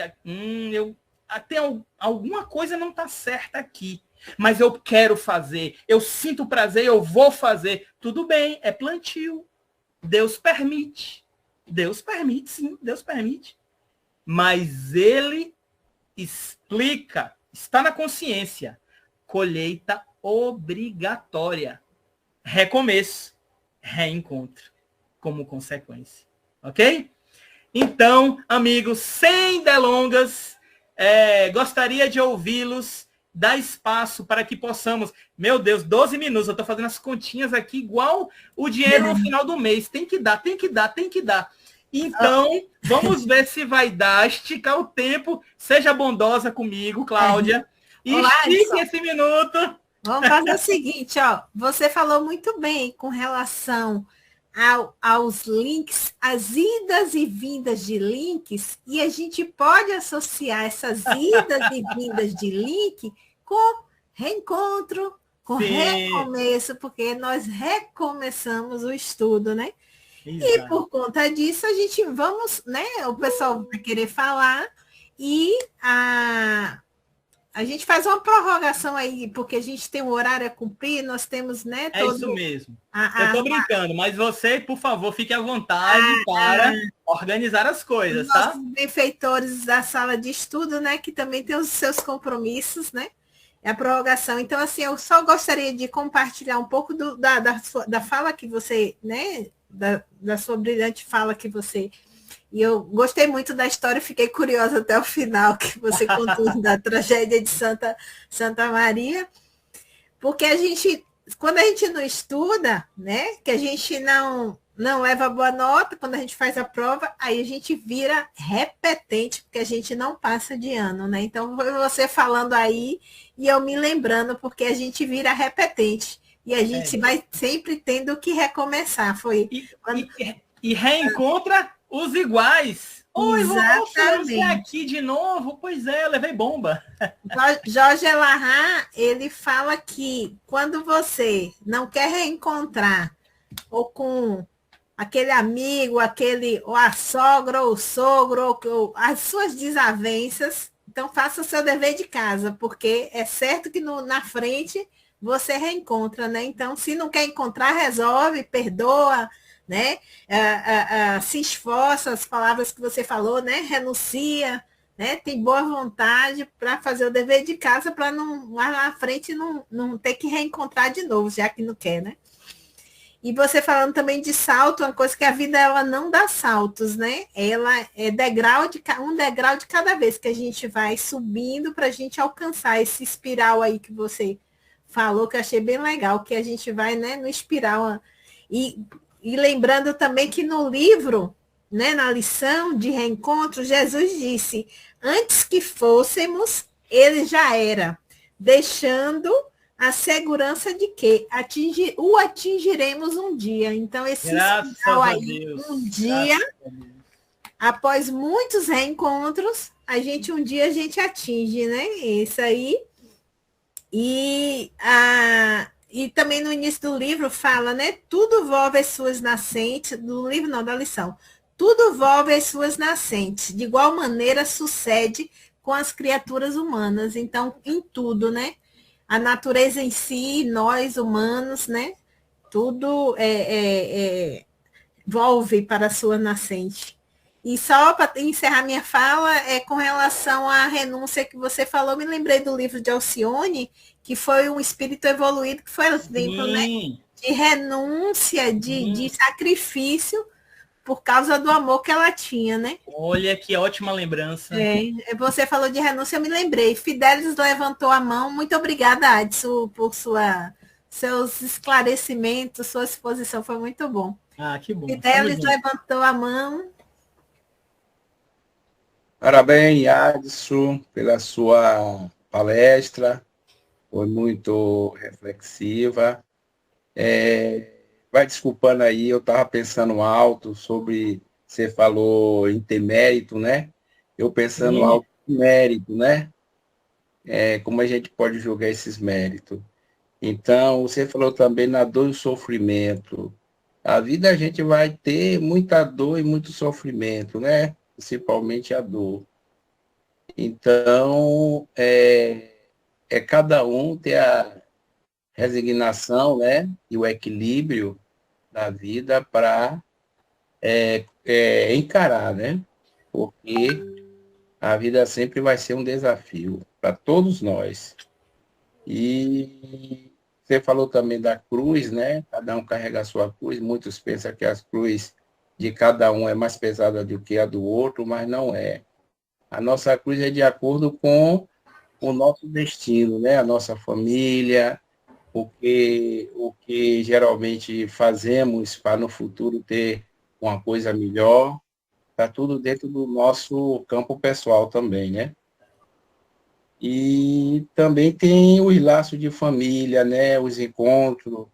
Speaker 3: até alguma coisa não está certa aqui. Mas eu quero fazer. Eu sinto prazer, eu vou fazer. Tudo bem, é plantio. Deus permite. Deus permite, sim, Deus permite. Mas ele explica, está na consciência, colheita obrigatória, recomeço, reencontro, como consequência. ok? Então, amigos, sem delongas, gostaria de ouvi-los, dar espaço para que possamos... Meu Deus, 12 minutos, eu estou fazendo as continhas aqui igual o dinheiro no final do mês. Tem que dar, tem que dar, tem que dar. Então, vamos ver se vai dar, esticar o tempo. Seja bondosa comigo, Cláudia. Estique esse minuto.
Speaker 1: Vamos fazer o seguinte, ó. Você falou muito bem com relação aos links, as idas e vindas de links, e a gente pode associar essas idas e vindas de link com reencontro, com recomeço, porque nós recomeçamos o estudo, né? Exato. E por conta disso, a gente vamos, né? O pessoal vai querer falar e a gente faz uma prorrogação aí, porque a gente tem um horário a cumprir, nós temos, né?
Speaker 3: É isso mesmo. Eu estou brincando, mas você, por favor, fique à vontade para organizar as coisas, tá?
Speaker 1: Os benfeitores da sala de estudo, né? Que também tem os seus compromissos, né? É a prorrogação. Então, assim, eu só gostaria de compartilhar um pouco da fala que você, né? Da sua brilhante fala que você... E eu gostei muito da história, fiquei curiosa até o final, que você contou da tragédia de Santa Maria, porque quando a gente não estuda, né, que a gente não leva boa nota, quando a gente faz a prova, aí a gente vira repetente, porque a gente não passa de ano, né? Então, foi você falando aí, e eu me lembrando, porque a gente vira repetente, e a gente vai sempre tendo que recomeçar.
Speaker 3: E reencontra os iguais. Oi, você aqui de novo? Pois é, eu levei bomba.
Speaker 1: Jorge Elahá, ele fala que quando você não quer reencontrar ou com aquele amigo, ou a sogra, ou o sogro, ou as suas desavenças, então faça o seu dever de casa, porque é certo que na frente você reencontra, né? Então, se não quer encontrar, resolve, perdoa, né? Se esforça, as palavras que você falou, né? Renuncia, né? Tem boa vontade para fazer o dever de casa, para não lá na frente não ter que reencontrar de novo, já que não quer, né? E você falando também de salto, uma coisa que a vida ela não dá saltos, né? Ela é um degrau de cada vez que a gente vai subindo para a gente alcançar esse espiral aí que você falou, que eu achei bem legal, que a gente vai, né, no espiral. E lembrando também que no livro, né, na lição de reencontro, Jesus disse, antes que fôssemos, ele já era, deixando a segurança de que o atingiremos um dia. Então, esse sinal aí, um dia, após muitos reencontros, um dia a gente atinge, né? Isso aí. E também no início do livro fala, né? Tudo volve as suas nascentes, do livro não, da lição. Tudo volve as suas nascentes. De igual maneira sucede com as criaturas humanas. Então, em tudo, né? A natureza em si, nós humanos, né? Tudo volve para a sua nascente. E só para encerrar minha fala, com relação à renúncia que você falou, me lembrei do livro de Alcione, que foi um espírito evoluído, que foi exemplo, né? De renúncia, de sacrifício, por causa do amor que ela tinha, né?
Speaker 3: Olha que ótima lembrança.
Speaker 1: Você falou de renúncia, eu me lembrei. Fidelis levantou a mão. Muito obrigada, Adson, por seus esclarecimentos, sua exposição, foi muito bom.
Speaker 3: Que bom.
Speaker 1: Fidelis levantou a mão.
Speaker 4: Parabéns, Adson, pela sua palestra. Foi muito reflexiva. Vai desculpando aí, eu estava pensando alto sobre, você falou em ter mérito, né? Eu pensando alto em mérito, né? Como a gente pode julgar esses méritos. Então, você falou também na dor e sofrimento. A vida a gente vai ter muita dor e muito sofrimento, né? Principalmente a dor. Então, cada um ter a resignação, né? E o equilíbrio da vida para encarar, né? Porque a vida sempre vai ser um desafio para todos nós. E você falou também da cruz, né? Cada um carrega a sua cruz. Muitos pensam que as cruzes de cada um é mais pesada do que a do outro, mas não é. A nossa cruz é de acordo com o nosso destino, né? A nossa família, o que geralmente fazemos para no futuro ter uma coisa melhor, está tudo dentro do nosso campo pessoal também, né? E também tem os laços de família, né? Os encontros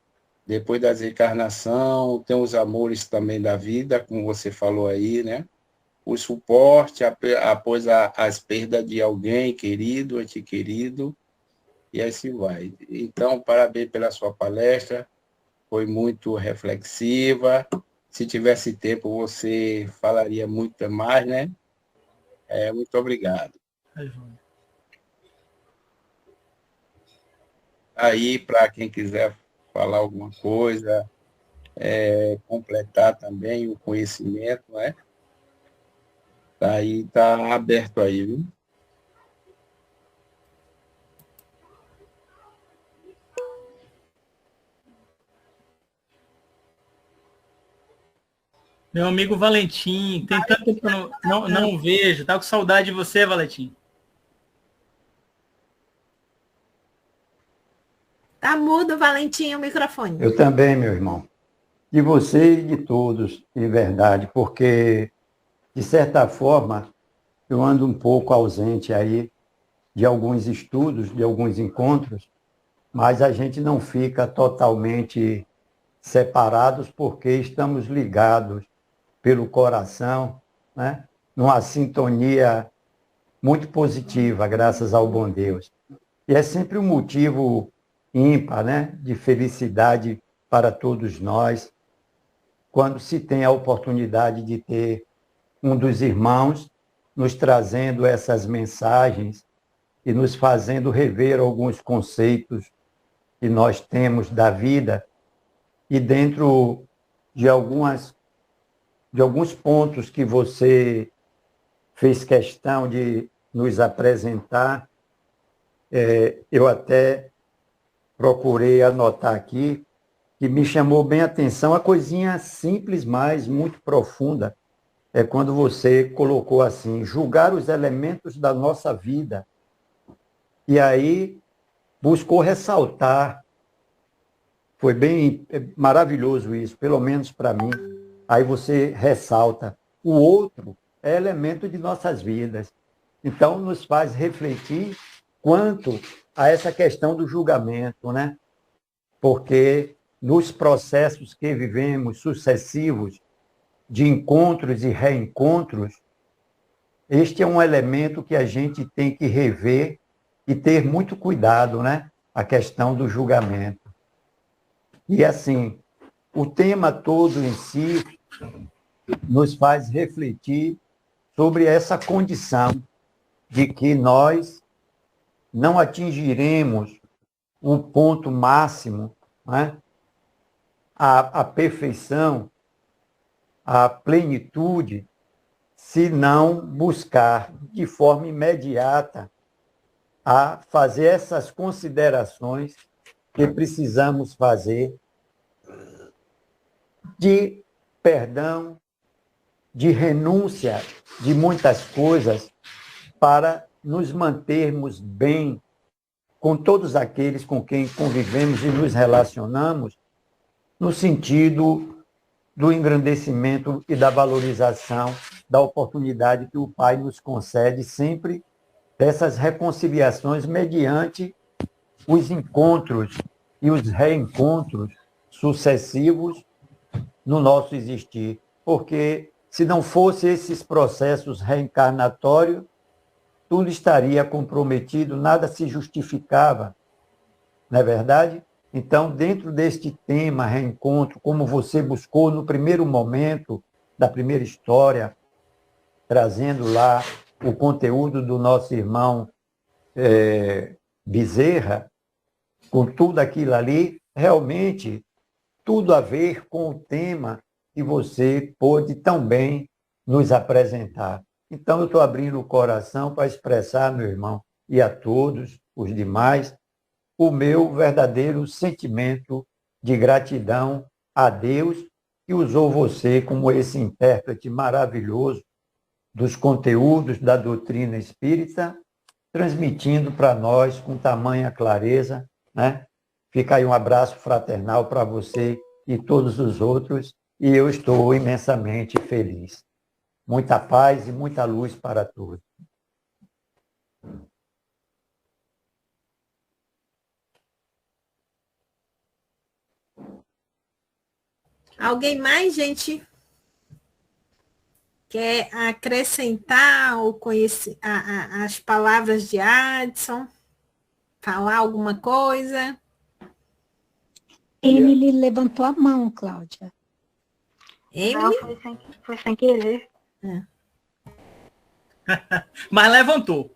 Speaker 4: depois da desencarnação, tem os amores também da vida, como você falou aí, né? O suporte após as perdas de alguém querido, ente querido, e assim vai. Então, parabéns pela sua palestra, foi muito reflexiva. Se tivesse tempo, você falaria muito mais, né? Muito obrigado. Aí, para quem quiser falar alguma coisa, completar também o conhecimento, né? Aí está aberto aí, viu?
Speaker 3: Meu amigo Valentim, tem tanto tempo que eu não vejo. Tá com saudade de você, Valentim.
Speaker 1: Tá mudo, Valentim, o microfone.
Speaker 2: Eu também, meu irmão. De você e de todos, de verdade, porque, de certa forma, eu ando um pouco ausente aí de alguns estudos, de alguns encontros, mas a gente não fica totalmente separados porque estamos ligados pelo coração, né? Numa sintonia muito positiva, graças ao bom Deus. E é sempre um motivo ímpar, né? De felicidade para todos nós, quando se tem a oportunidade de ter um dos irmãos nos trazendo essas mensagens e nos fazendo rever alguns conceitos que nós temos da vida e dentro de alguns pontos que você fez questão de nos apresentar, eu até procurei anotar aqui, que me chamou bem a atenção, a coisinha simples, mas muito profunda, é quando você colocou assim, julgar os elementos da nossa vida. E aí buscou ressaltar, foi bem maravilhoso isso, pelo menos para mim. Aí você ressalta, o outro é elemento de nossas vidas. Então, nos faz refletir quanto a essa questão do julgamento, né? Porque nos processos que vivemos sucessivos, de encontros e reencontros, este é um elemento que a gente tem que rever e ter muito cuidado, né? A questão do julgamento. E assim, o tema todo em si nos faz refletir sobre essa condição de que nós não atingiremos o ponto máximo, né? A perfeição, a plenitude, se não buscar de forma imediata a fazer essas considerações que precisamos fazer de perdão, de renúncia de muitas coisas para nos mantermos bem com todos aqueles com quem convivemos e nos relacionamos, no sentido do engrandecimento e da valorização da oportunidade que o Pai nos concede sempre dessas reconciliações mediante os encontros e os reencontros sucessivos no nosso existir. Porque se não fosse esses processos reencarnatórios, tudo estaria comprometido, nada se justificava, não é verdade? Então, dentro deste tema, reencontro, como você buscou no primeiro momento da primeira história, trazendo lá o conteúdo do nosso irmão Bezerra, com tudo aquilo ali, realmente tudo a ver com o tema que você pôde tão bem nos apresentar. Então, eu estou abrindo o coração para expressar, meu irmão, e a todos os demais, o meu verdadeiro sentimento de gratidão a Deus que usou você como esse intérprete maravilhoso dos conteúdos da doutrina espírita, transmitindo para nós com tamanha clareza, né? Fica aí um abraço fraternal para você e todos os outros, e eu estou imensamente feliz. Muita paz e muita luz para todos.
Speaker 1: Alguém mais, gente? Quer acrescentar ou conhecer as palavras de Adson? Falar alguma coisa?
Speaker 5: Emily levantou a mão, Cláudia.
Speaker 1: Emily?
Speaker 6: Não, foi sem querer.
Speaker 3: Mas levantou.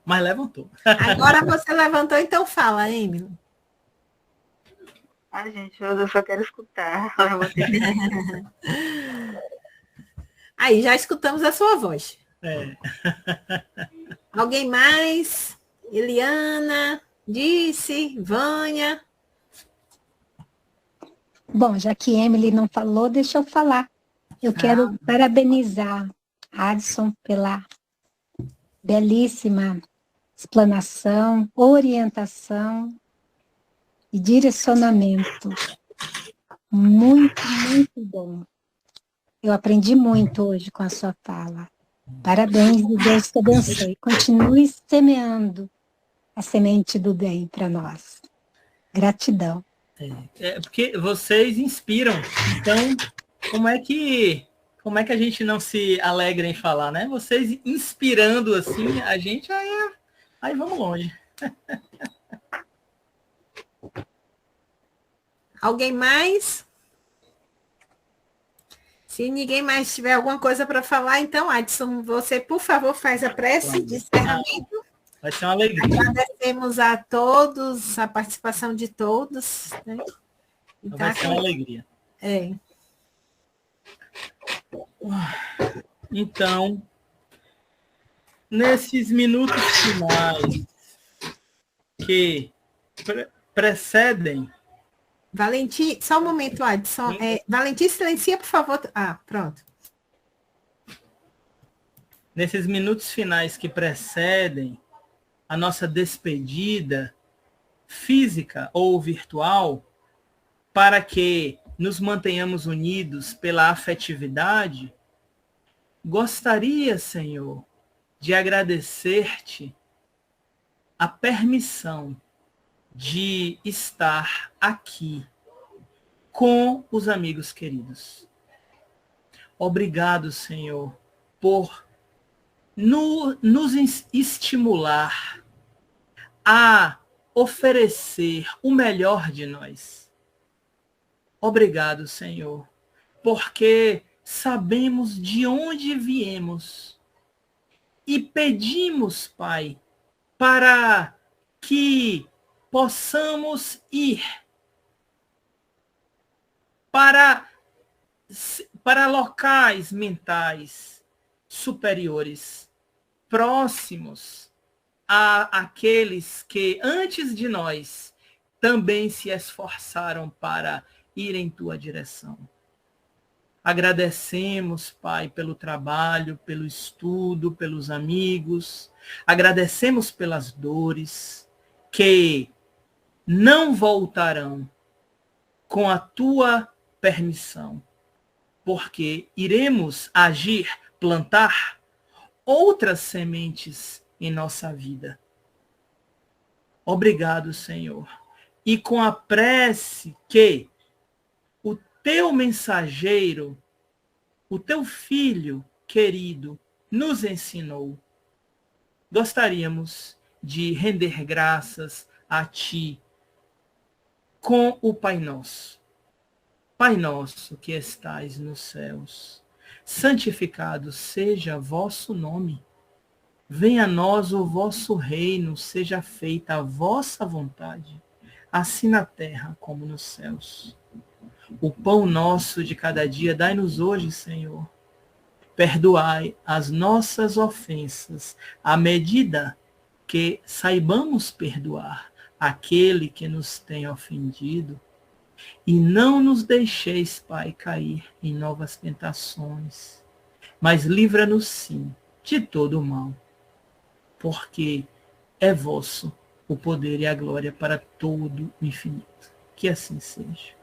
Speaker 1: Agora você levantou, então fala, Emily.
Speaker 6: Ah, gente, eu só quero escutar. Eu vou ter que...
Speaker 1: Aí, já escutamos a sua voz.
Speaker 3: É.
Speaker 1: Alguém mais? Eliana, Disse, Vânia.
Speaker 5: Bom, já que Emily não falou, deixa eu falar. Eu quero parabenizar Adson pela belíssima explanação, orientação e direcionamento. Muito, muito bom. Eu aprendi muito hoje com a sua fala. Parabéns e Deus te abençoe. Continue semeando a semente do bem para nós. Gratidão.
Speaker 3: É porque vocês inspiram. Então, como é que a gente não se alegra em falar, né? Vocês inspirando assim, a gente aí vamos longe.
Speaker 1: Alguém mais? Se ninguém mais tiver alguma coisa para falar, então, Adson, você, por favor, faz a prece de encerramento.
Speaker 3: Vai ser uma alegria.
Speaker 1: Agradecemos a todos, a participação de todos. Né?
Speaker 3: Então, vai ser uma alegria. Então, nesses minutos finais que precedem...
Speaker 1: Valentim, só um momento, Adson. Valentim, silencia, por favor. Pronto.
Speaker 3: Nesses minutos finais que precedem a nossa despedida física ou virtual, para que nos mantenhamos unidos pela afetividade, gostaria, Senhor, de agradecer-te a permissão de estar aqui com os amigos queridos. Obrigado, Senhor, por nos estimular a oferecer o melhor de nós. Obrigado, Senhor, porque sabemos de onde viemos e pedimos, Pai, para que possamos ir para locais mentais superiores, próximos àqueles que antes de nós também se esforçaram para ir em tua direção. Agradecemos, Pai, pelo trabalho, pelo estudo, pelos amigos. Agradecemos pelas dores que não voltarão com a tua permissão, porque iremos agir, plantar outras sementes em nossa vida. Obrigado, Senhor. E com a prece que o teu mensageiro, o teu filho querido, nos ensinou, gostaríamos de render graças a ti com o Pai Nosso. Pai nosso que estais nos céus, santificado seja vosso nome. Venha a nós o vosso reino, seja feita a vossa vontade, assim na terra como nos céus. O pão nosso de cada dia dai-nos hoje, Senhor. Perdoai as nossas ofensas, à medida que saibamos perdoar aquele que nos tem ofendido. E não nos deixeis, Pai, cair em novas tentações, mas livra-nos, sim, de todo o mal, porque é vosso o poder e a glória para todo o infinito. Que assim seja.